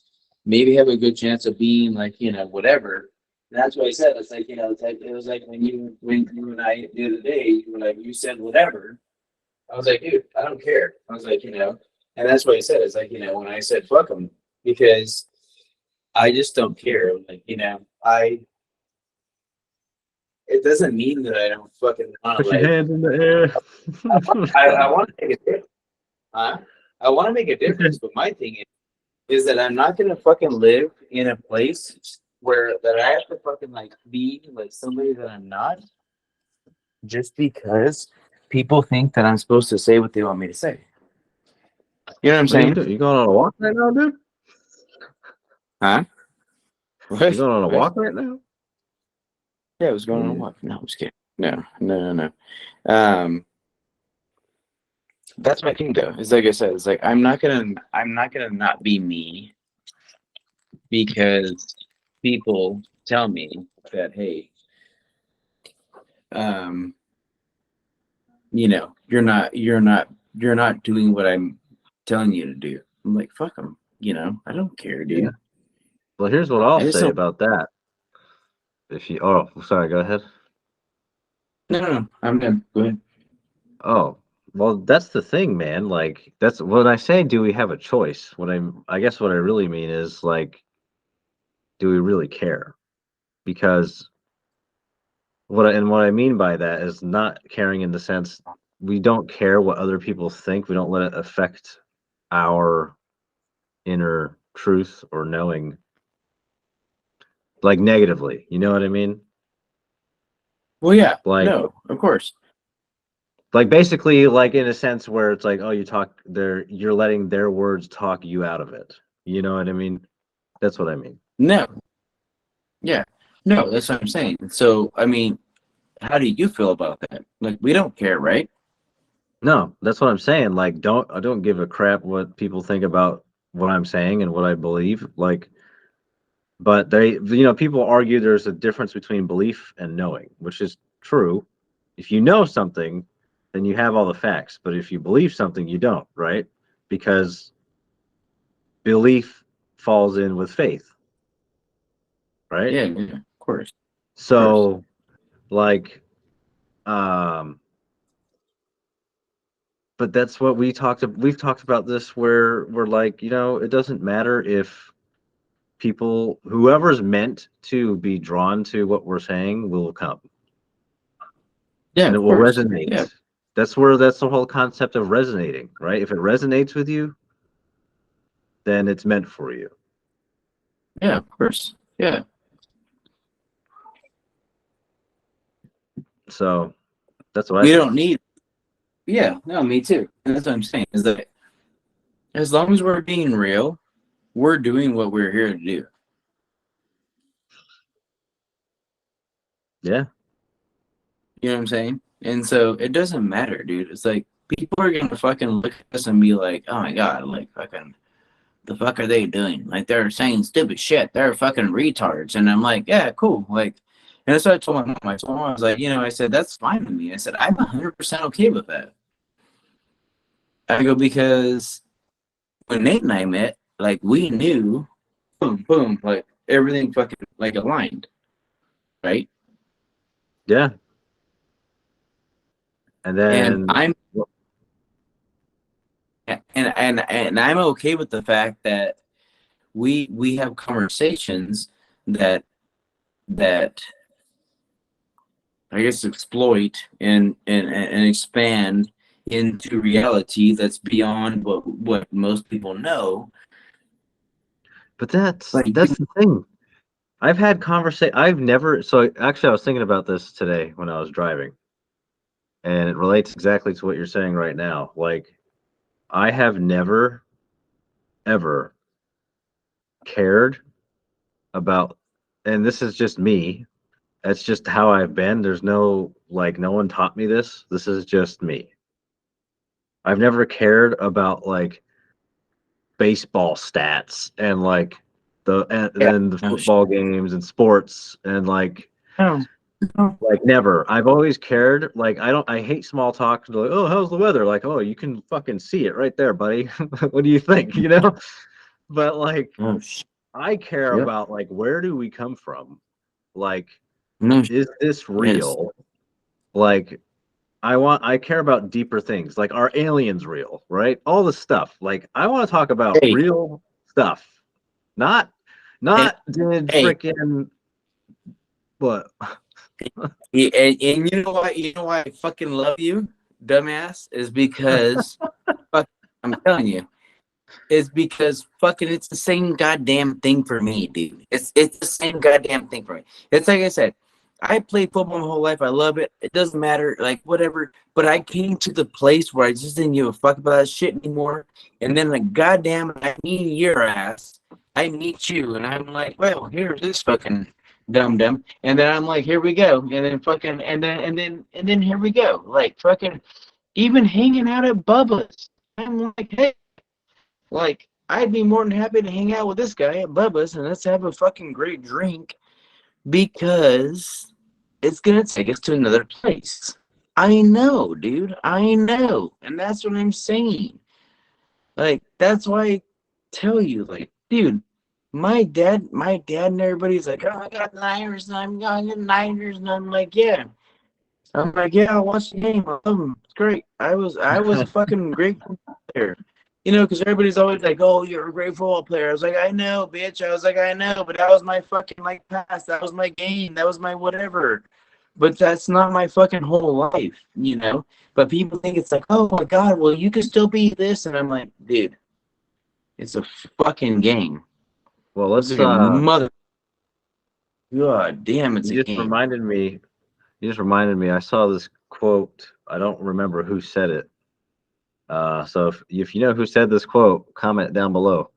maybe have a good chance of being like, whatever. And that's what I said. It's like, it was like when you and I the other day, you were like, you said whatever. I was like, dude, I don't care. I was like, and that's what I said. It's like, when I said fuck them, because I just don't care. Like, it doesn't mean that I don't fucking want to Put your like. hands in the air. I want to make a difference. Huh? I want to make a difference, but my thing is that I'm not gonna fucking live in a place where that I have to fucking like be like somebody that I'm not, just because people think that I'm supposed to say what they want me to say. You know what I'm What are you saying? doing? You going on a walk right now, dude? Huh? You going on a What? walk right now? Yeah, I was going on a Yeah. walk. No, I'm just kidding. No. That's my thing though. It's like I said, it's like I'm not gonna not be me because people tell me that, hey, um, you're not doing what I'm telling you to do. I'm like, fuck them. I don't care, dude. Yeah. Well, here's what I'll I just say don't. about that. Oh, sorry, go ahead. No. I'm done. Go ahead. Oh, well, that's the thing, man. Like, that's when I say, do we have a choice? I guess what I really mean is like, do we really care? Because what I mean by that is not caring in the sense we don't care what other people think. We don't let it affect our inner truth or knowing, like negatively. You know what I mean? Well, yeah. Like, No, of course. basically, like in a sense where it's like, oh, you're letting their words talk you out of it. You know what I mean? That's what I mean. No. Yeah. No, that's what I'm saying. So, I mean, how do you feel about that? Like, we don't care, right? No, that's what I'm saying. Like, I don't give a crap what people think about what I'm saying and what I believe. Like, but people argue there's a difference between belief and knowing, which is true. If you know something, then you have all the facts. But if you believe something, you don't, right? Because belief falls in with faith, right? Yeah, of course. Of course. So, like, um, but that's what we've talked about this where we're like, it doesn't matter if whoever's meant to be drawn to what we're saying will come Yeah, and it of will course. resonate. Yeah. That's the whole concept of resonating, right? If it resonates with you, then it's meant for you. Yeah, of course. Yeah. So that's what I We think. don't need. Yeah, no, me too. And that's what I'm saying is that as long as we're being real, we're doing what we're here to do. Yeah. You know what I'm saying? And so it doesn't matter, dude. It's like people are gonna fucking look at us and be like, oh my god, like fucking the fuck are they doing? Like they're saying stupid shit. They're fucking retards. And I'm like, yeah, cool. Like, and that's what I told my mom. I was like, I said, that's fine with me. I said, I'm 100% okay with that. I go, because when Nate and I met, like we knew, boom, boom, like everything fucking like aligned, right? Yeah. And And then I'm okay with the fact that we have conversations that that I guess exploit and expand into reality that's beyond what most people know. but that's Like, the thing. I've never so actually I was thinking about this today when I was driving. And it relates exactly to what you're saying right now. Like I have never ever cared about, and this is just me. That's just how I've been. There's no one taught me this. This is just me. I've never cared about like baseball stats and like yeah, then the no, football games and sports and no, no, never. I've always cared. Like I hate small talk. Like, oh, how's the weather? Like, oh, you can fucking see it right there, buddy. What do you think? But like no, I care yep, about like where do we come from? Like, no, is this yes, real? Like, I care about deeper things. Like, are aliens real? Right? All the stuff. Like, I want to talk about Hey, real stuff. Not and did hey, freaking what? and you know why I fucking love you, dumbass, is because fuck, I'm telling you, is because fucking it's the same goddamn thing for me, dude. It's the same goddamn thing for me. It's like I said, I played football my whole life. I love it. It doesn't matter, like whatever. But I came to the place where I just didn't give a fuck about that shit anymore. And then like goddamn, I meet your ass. I meet you, and I'm like, well, here's this fucking dum dum. And then I'm like, here we go. And then fucking, and then here we go. Like fucking, even hanging out at Bubba's. I'm like, hey. Like, I'd be more than happy to hang out with this guy at Bubba's and let's have a fucking great drink because it's gonna take us to another place. I know, dude. I know. And that's what I'm saying. Like, that's why I tell you, like, dude, my dad and everybody's like, oh, I got Niners and I'm gonna get Niners, and I'm like, yeah. I'm like, yeah, I'll watch the game. I love them. It's great. I was a fucking great player. Because everybody's always like, oh, you're a great football player. I was like, I know, bitch. I was like, I know, but that was my fucking like past. That was my game. That was my whatever. But that's not my fucking whole life. But people think it's like, oh my God, well, you can still be this. And I'm like, dude, it's a fucking game. Well, It's let's like a mother. God damn, it's a you just game. reminded me. You just reminded me. I saw this quote. I don't remember who said it. So if you know who said this quote, comment down below.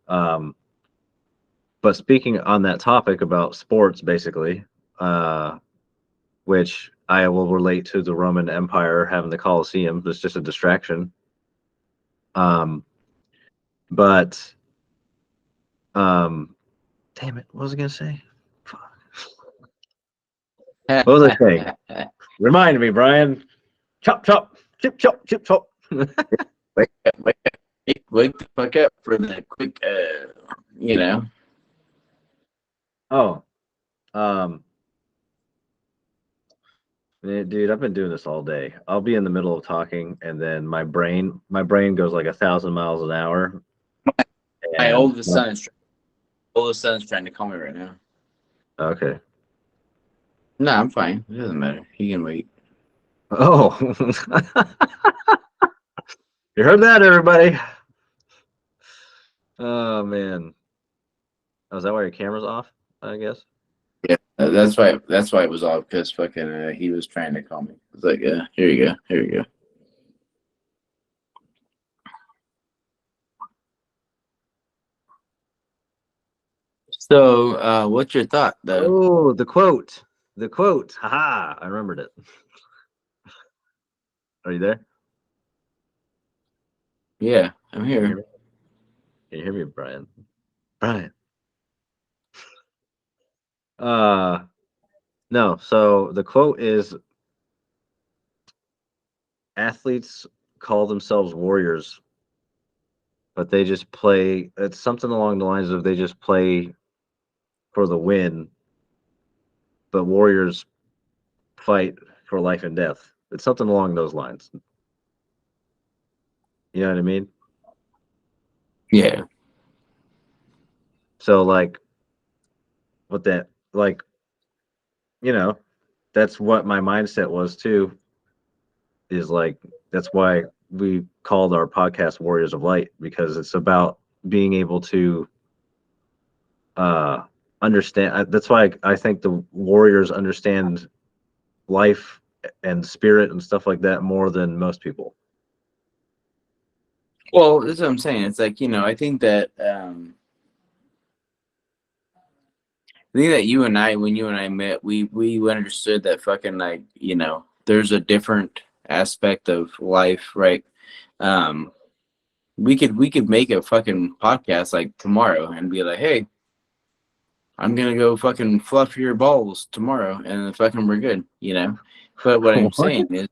But speaking on that topic about sports, basically, which I will relate to the Roman Empire having the Colosseum. It's just a distraction. But damn it, what was I gonna say? Fuck. What was I saying? Remind me, Brian. Chop, chop, chip, chop, chip, chop. Wake up, wake the fuck up for the quick, Oh, um, dude, I've been doing this all day. I'll be in the middle of talking, and then my brain goes like 1,000 miles an hour. My And oldest son's trying to call me right now. okay. No, I'm fine. It doesn't matter. He can wait. Oh, you heard that, everybody? Oh man. Oh, is that why your camera's off? I guess. Yeah, that's why. That's why it was off because fucking he was trying to call me. It's like, here you go, here you go. So, what's your thought though? Oh, the quote. The quote. Haha, I remembered it. Are you there? Yeah, I'm Can you hear here. me? Can you hear me, Brian? Brian. No. So the quote is athletes call themselves warriors, but they just play. It's something along the lines of they just play for the win, but warriors fight for life and death. It's something along those lines. You know what I mean? Yeah. So like, what that like, you know, that's what my mindset was too. Is like that's why we called our podcast Warriors of Light, because it's about being able to understand. That's why I think the warriors understand life and spirit and stuff like that more than most people. Well, that's what I'm saying. It's like I think that you and I, when you and I met, we understood that fucking like there's a different aspect of life, right? Um, we could make a fucking podcast like tomorrow and be like, hey, I'm gonna go fucking fluff your balls tomorrow, and then fucking we're good. But what I'm What? saying is,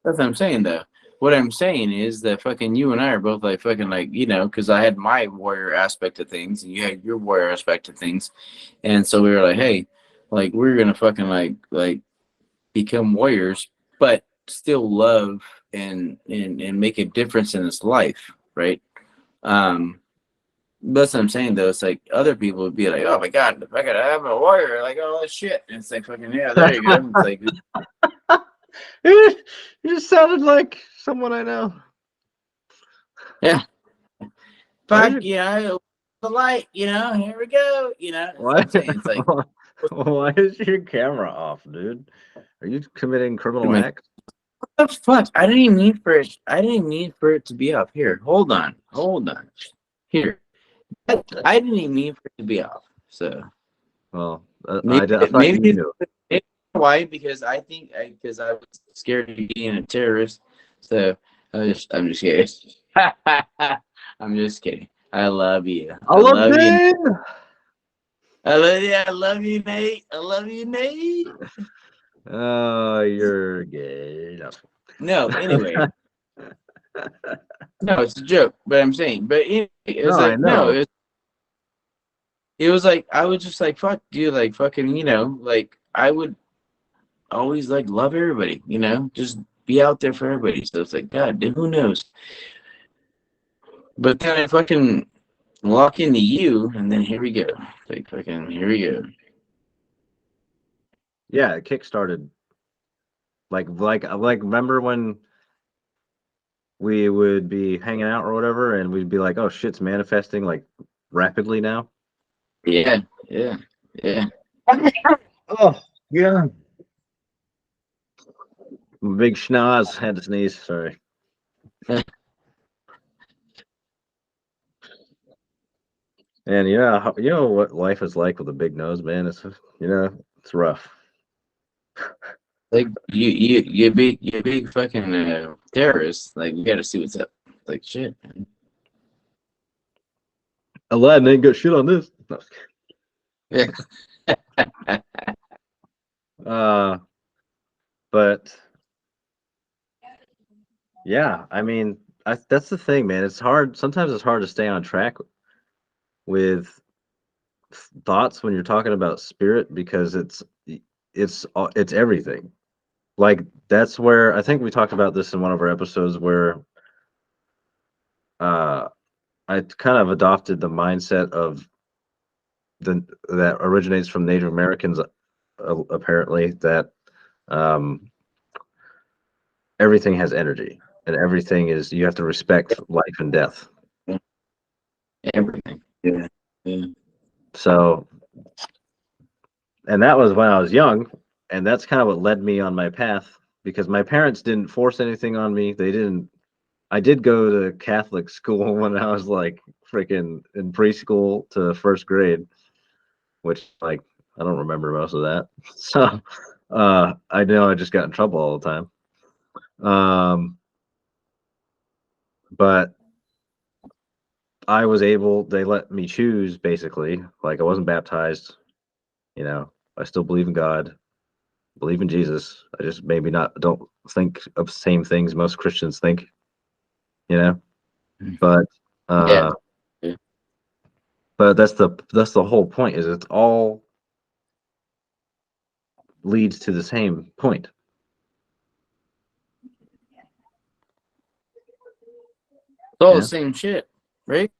that's what I'm saying though. What I'm saying is that fucking you and I are both like fucking like because I had my warrior aspect of things and you had your warrior aspect of things, and so we were like, hey, like we're gonna fucking like become warriors, but still love and make a difference in his life, right? That's what I'm saying though. It's like other people would be like, "Oh my god, if I gotta have a warrior, like oh shit." And it's like fucking yeah, there you go. It's like You just sounded like someone I know. yeah, Why fuck is the light, here we go, That's what why, I'm saying. It's like why is your camera off, dude? Are you committing criminal what acts? the fuck? I didn't even need for it. I didn't even need for it to be off. Here, hold on. Here, I didn't even mean for it to be off. So Well, maybe I thought you maybe, knew. maybe why? Because because I was scared of being a terrorist. So I'm just kidding. I'm just kidding. I love you. I I love love you. Dave. I love you. I love you, Nate. I love you, Nate. Oh, you're gay. No, anyway. No, it's a joke, but I'm saying, but it was No, I like, no, know. it was like, I was just like, fuck, dude, like, fucking, like, I would always, like, love everybody, just be out there for everybody. So it's like, God, dude, who knows? But then I fucking walk into you, and then here we go. Like, fucking, here we go. Yeah, it kickstarted. Like, remember when we would be hanging out or whatever, and we'd be like, "Oh shit's manifesting like rapidly now." Yeah, yeah, yeah. Oh yeah. Big schnoz had to sneeze. Sorry. And you know what life is like with a big nose, man. It's rough. Like, you big fucking terrorist. Like, we gotta see what's up. Like, shit, man. Aladdin ain't got shit on this. No. Yeah. Uh, but yeah, I mean, that's the thing, man. It's hard. Sometimes it's hard to stay on track with thoughts when you're talking about spirit because it's everything. Like that's where I think we talked about this in one of our episodes where uh I kind of adopted the mindset of that originates from Native Americans apparently that um everything has energy and everything is you have to respect life and death. Everything. Yeah. Yeah. So and that was when I was young, and that's kind of what led me on my path because my parents didn't force anything on me. They didn't. I did go to Catholic school when I was like freaking in preschool to first grade, which like I don't remember most of that. So I know I just got in trouble all the time. But I was able. They let me choose basically. Like I wasn't baptized. I still believe in God, believe in Jesus. I just maybe not don't think of the same things most Christians think, you know. But Yeah. uh Yeah. but that's the whole point is it's all leads to the same point. It's all the Yeah. same shit, right?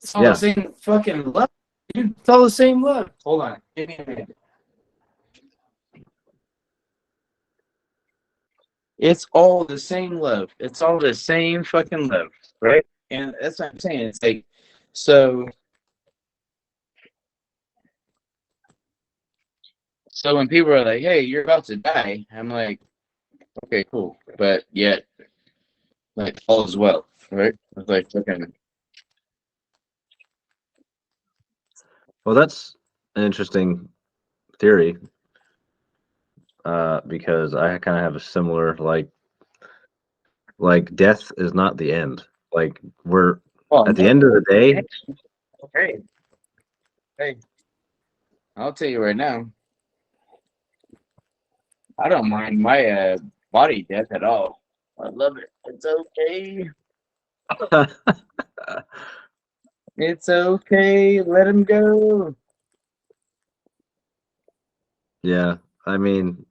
It's all the Yeah. same fucking love, dude. It's all the same love. Hold on. Give me a minute. It's all the same love. It's all the same fucking love, right? And that's what I'm saying. It's like, so, so when people are like, "Hey, you're about to die," I'm like, "Okay, cool," but yet, like, all is well, right? It's like, fucking, Well, that's an interesting theory because I kind of have a similar like death is not the end. Like we're oh at the no, end of the day. hey, hey, I'll tell you right now, I don't mind my body death at all. I love it. It's okay. It's okay. Let him go. Yeah, I mean,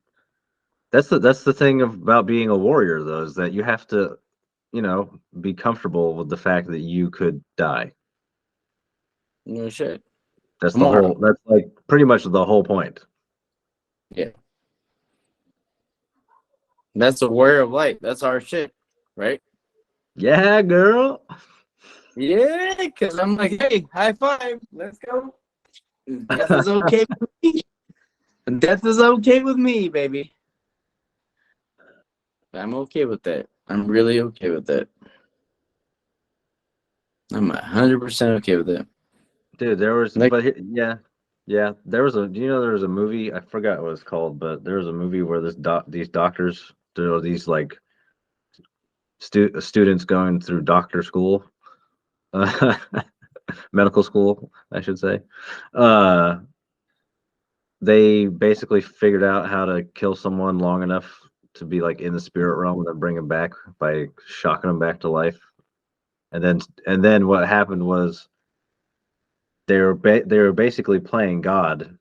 That's the thing about being a warrior, though, is that you have to, be comfortable with the fact that you could die. No shit. That's the Tomorrow. whole. That's like pretty much the whole point. Yeah. That's a warrior of light. That's our shit, right? Yeah, girl. Yeah, because I'm like, hey, high five. Let's go. Death is okay with me. Death is okay with me, baby. I'm okay with that. I'm really okay with that. I'm 100% okay with that. Dude, there was, Like, yeah, there was a. Do you know there was a movie? I forgot what it's called, but there was a movie where these doctors, these like students going through doctor school, uh, medical school, I should say. Uh, they basically figured out how to kill someone long enough to be like in the spirit realm and then bring them back by shocking them back to life. And then what happened was they were basically playing God.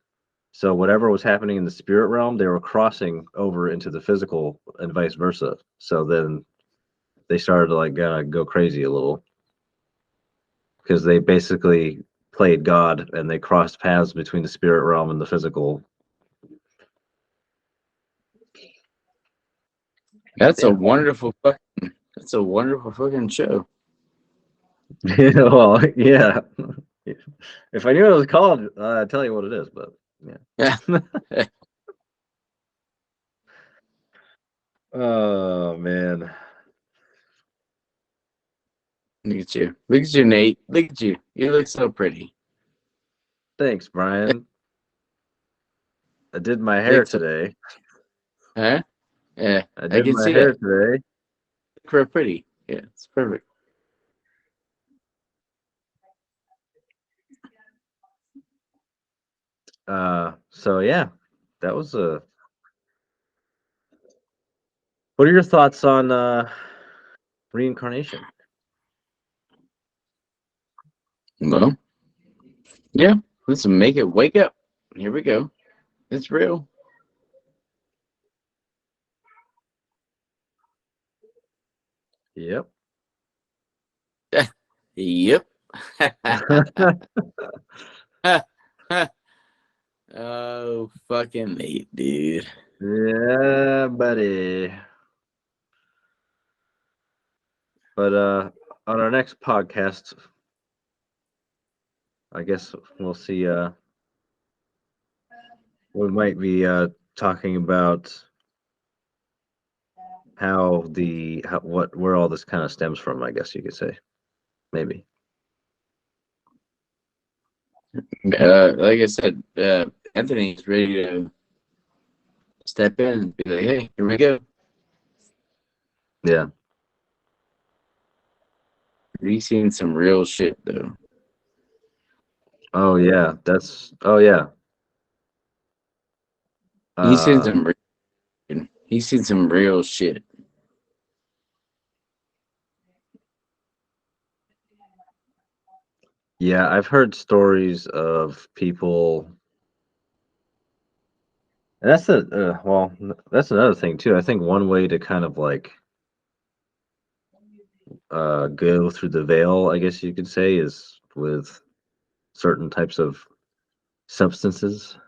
So whatever was happening in the spirit realm, they were crossing over into the physical and vice versa. So then they started to like go crazy a little because they basically played God and they crossed paths between the spirit realm and the physical. that's a Yeah. wonderful fucking show. Well, yeah. If I knew what it was called, I'd tell you what it is. But Yeah. yeah. Oh man. Look at you. Look at you, Nate. Look at you. You look so pretty. Thanks, Brian. I did my You hair look so, today. huh? Yeah, I I did can my see hair that. today. Look real pretty. Yeah, it's perfect. So yeah, that was a. What are your thoughts on reincarnation? Well, yeah. Let's make it wake up. Here we go. It's real. Yep. Yep. Oh, fucking Nate, dude. Yeah, buddy. But on our next podcast, I guess we'll see. We might be talking about where all this kind of stems from. I guess you could say, maybe. Like I said, Anthony's ready to step in and be like, hey, here we go. Yeah. He's seen some real shit, though. Oh yeah. Oh yeah. He's seen Uh, some he's seen some real shit. yeah. I've heard stories of people. And that's another thing too. I think one way to kind of like go through the veil, I guess you could say, is with certain types of substances.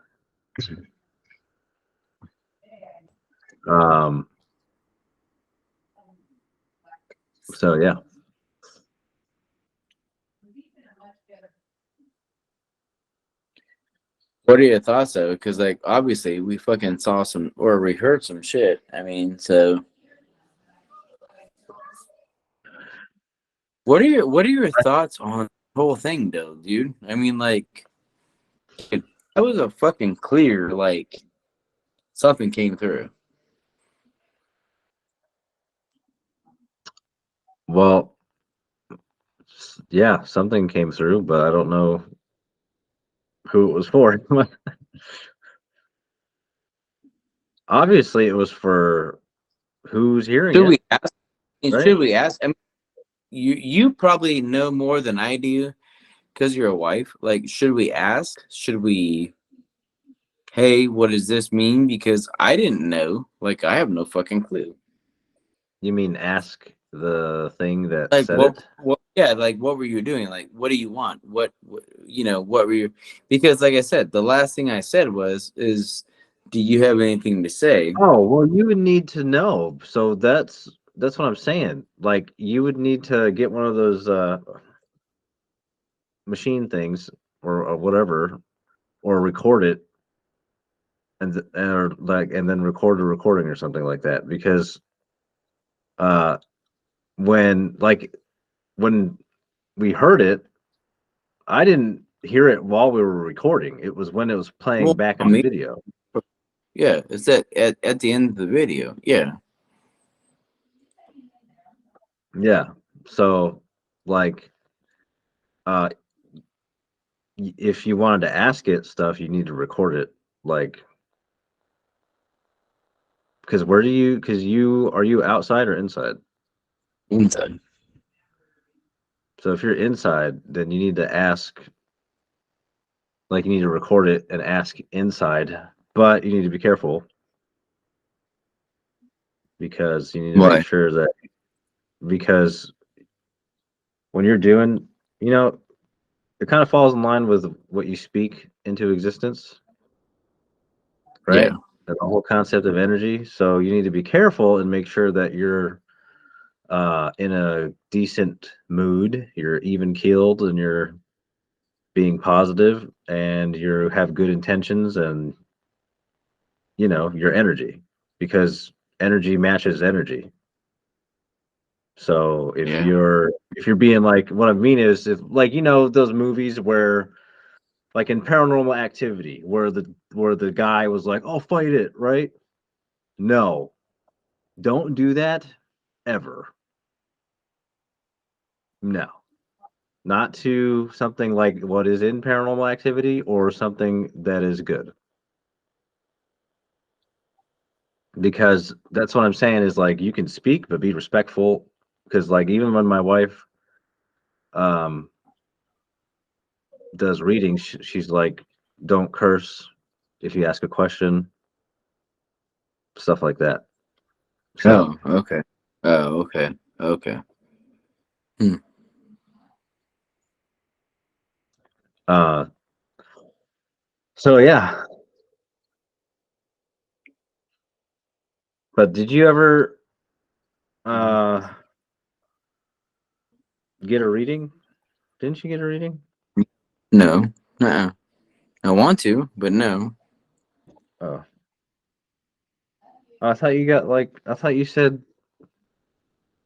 Um, so yeah. What are your thoughts though? Because like obviously we fucking saw some or we heard some shit. I mean, so what are your thoughts on the whole thing though, dude? I mean, like that was a fucking clear like something came through. Well, yeah, something came through, but I don't know who it was for. Obviously, it was for who's hearing Should it, we ask? right? Should we ask? I mean, you probably know more than I do because you're a wife. Like, should we ask? Should we hey, what does this mean? Because I didn't know. Like, I have no fucking clue. You mean ask the thing that Like, said it? yeah, like, what were you doing? Like, what do you want? What were you? Because, like I said, the last thing I said do you have anything to say? Oh, well, you would need to know. So that's what I'm saying. Like you would need to get one of those machine things or whatever, or record it and then record a recording or something like that. Because uh when like when we heard it, I didn't hear it while we were recording. It was when it was playing Well, back I on the mean, video. yeah, it's at the end of the video. Yeah. Yeah. So like uh if you wanted to ask it stuff, you need to record it. Like, because are you outside or inside? Inside. So if you're inside, then you need to ask, like, you need to record it and ask inside, but you need to be careful because you need to make Why? sure that, because when you're doing, you know, it kind of falls in line with what you speak into existence, Yeah. right? The whole concept of energy. So you need to be careful and make sure that you're in a decent mood, you're even keeled, and you're being positive, and you have good intentions, and your energy, because energy matches energy. So Yeah. if you're being like, what I mean is, if like those movies where, like in Paranormal Activity, where the guy was like, "Oh, fight it," right? No, don't do that ever. No, not to something like what is in Paranormal Activity or something that is good. Because that's what I'm saying is, like, you can speak but be respectful. Because like even when my wife um does readings, she's like, don't curse if you ask a question, stuff like that. So Oh, okay. Oh, okay. Okay. Hmm. uh so yeah. But did you ever uh get a reading? Didn't you get a reading? No. Uh-uh. I want to, but no. Oh, I thought you got, like, I thought you said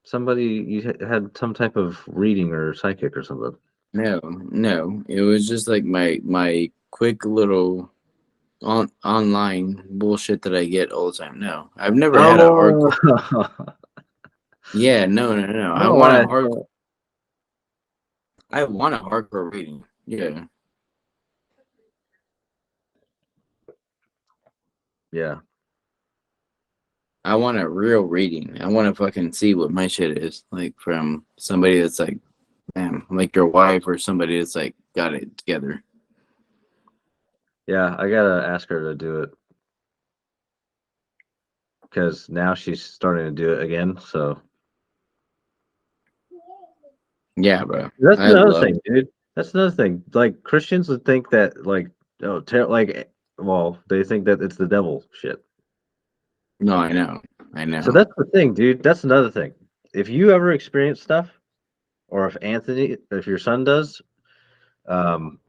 somebody, you had some type of reading or psychic or something. No. No. It was just like my quick little online bullshit that I get all the time. No. I've never had a Oh, hardcore. Yeah, no, no, no. I don't know why I thought, I want a hardcore reading. Yeah. yeah. I want a real reading. I want to fucking see what my shit is. Like from somebody that's like, damn, like your wife or somebody that's like got it together. Yeah, I gotta ask her to do it because now she's starting to do it again. So Yeah, bro. that's I another love thing, dude. That's another thing. Like, Christians would think that, like, oh, well, they think that it's the devil shit. No, I know. I So know. that's the thing, dude. That's another thing. If you ever experience stuff, or if your son does, um,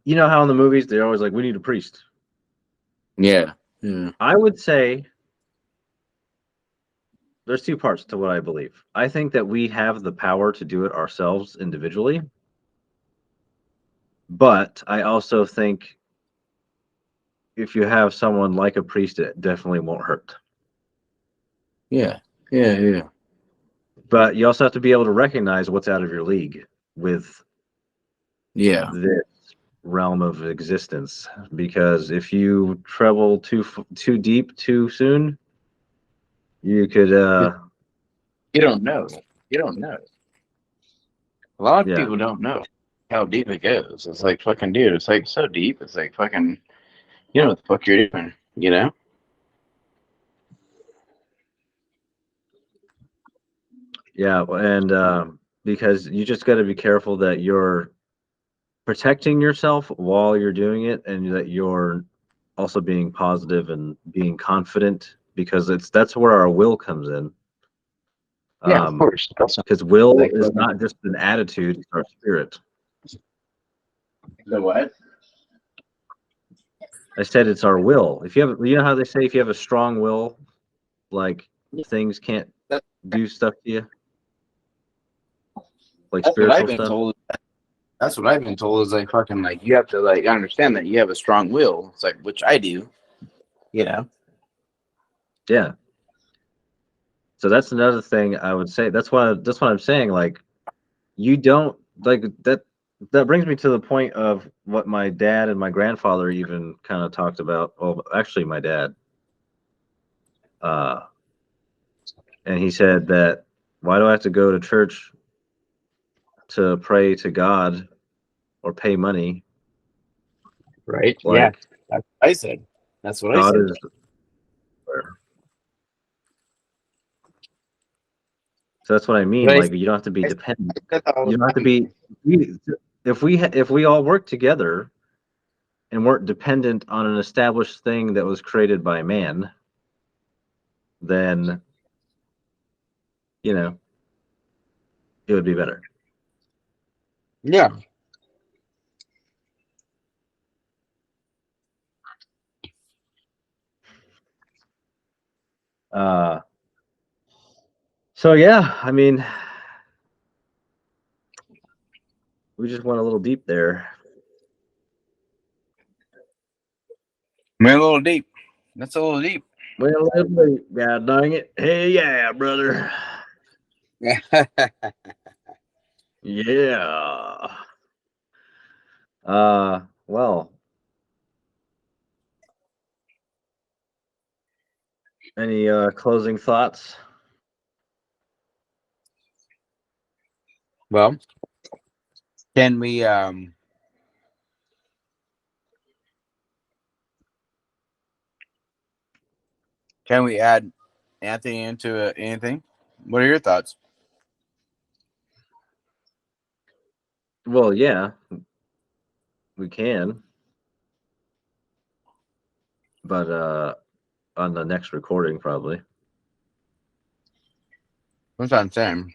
you know how in the movies they're always like, "We need a priest." Yeah. Yeah. I would say there's two parts to what I believe. I think that we have the power to do it ourselves individually, but I also think if you have someone like a priest, it definitely won't hurt. Yeah. Yeah. Yeah. But you also have to be able to recognize what's out of your league with Yeah. this realm of existence. Because if you travel too deep too soon, you could You don't know. You don't know. A lot of yeah. people don't know. how deep it goes. It's like fucking dude. It's like so deep. It's like fucking. You know what the fuck you're doing. You know. Yeah, and because you just got to be careful that you're protecting yourself while you're doing it, and that you're also being positive and being confident, because that's where our will comes in. Yeah, of course. Because will Like is fucking- not just an attitude; it's our spirit. The what? I said it's our will. If you have, you know how they say if you have a strong will, like things can't do stuff to you, like That's what I've spiritual been stuff. told. That's what I've been told is like fucking like you have to like understand that you have a strong will. It's like which I do. You know. Yeah. So that's another thing I would say. That's what I'm saying. Like, you don't like that. That brings me to the point of what my dad and my grandfather even kind of talked about. Well, actually, my dad. Uh, and he said that, why do I have to go to church to pray to God or pay money? Right. Yeah. Like, That's what I said. That's what I God said. is everywhere. So that's what I mean. But Like, you don't have to be dependent. I said that all You the don't have to time. be. If we all work together and weren't dependent on an established thing that was created by man, then it would be better. Yeah. Uh, so yeah, I mean, we just went a little deep there. Went a little deep. That's a little deep. Well, a little deep, God dang it. Hey, yeah, brother. Yeah. Well, any closing thoughts? Well, can we add Anthony into anything? What are your thoughts? Well, yeah, we can, but on the next recording probably. That's what I'm saying.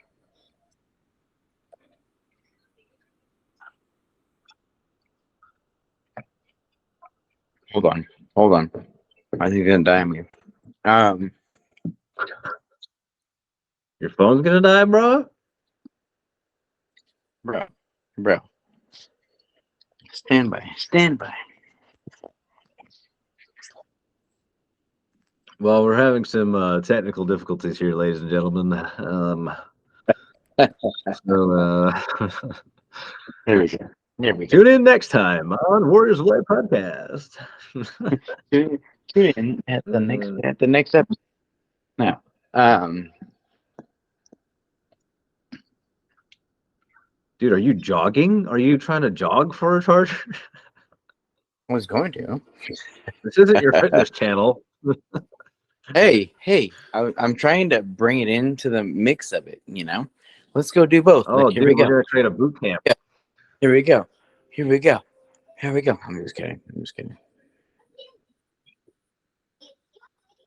Hold on. Hold on. I think you're gonna die on me. Your phone's gonna die, bro? Bro. Stand by. Stand by. Well, we're having some technical difficulties here, ladies and gentlemen. So Here we go. Here we go. tune in next time on Warriors of Light podcast. Tune in at the next episode. Now, Dude, are you jogging? Are you trying to jog for a charger? I was going to. This isn't your fitness channel. Hey, I'm trying to bring it into the mix of it. You know, let's go do both. Oh, Like, here dude, we we're go. gonna create a boot camp. Yeah. Here we go. Here we go. Here we go. I'm just kidding. I'm just kidding.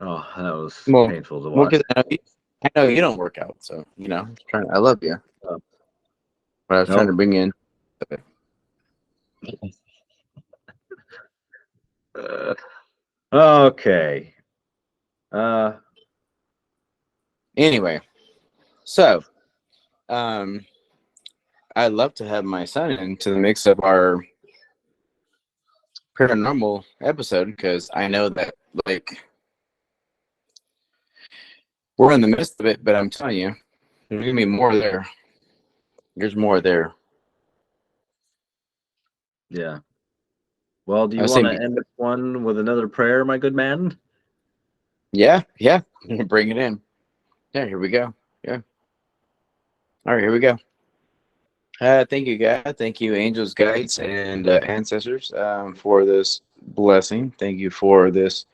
Oh, that was Well, painful to well, watch. because I know you don't work out, so you know. I love you, Oh. but I was trying to bring in. Okay. Anyway, so I'd love to have my son into the mix of our paranormal episode because I know that like we're in the midst of it, but I'm telling you, there's gonna be more there. There's more there. Yeah. Well, do I you was want to thinking, end this one with another prayer, my good man? yeah, bring it in. Yeah, here we go. Yeah. All right, here we go. Thank you, God. Thank you, angels, guides, and ancestors, for this blessing. Thank you for this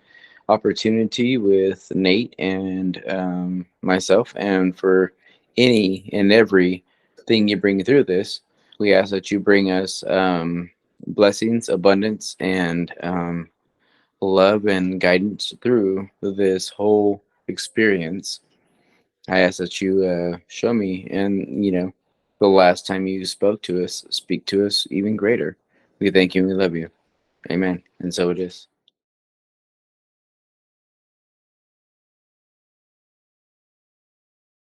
opportunity with Nate and myself, and for any and every thing you bring through this. We ask that you bring us blessings, abundance, and love and guidance through this whole experience. I ask that you show me, and the last time you spoke to us, speak to us even greater. We thank you and we love you. Amen. And so it is.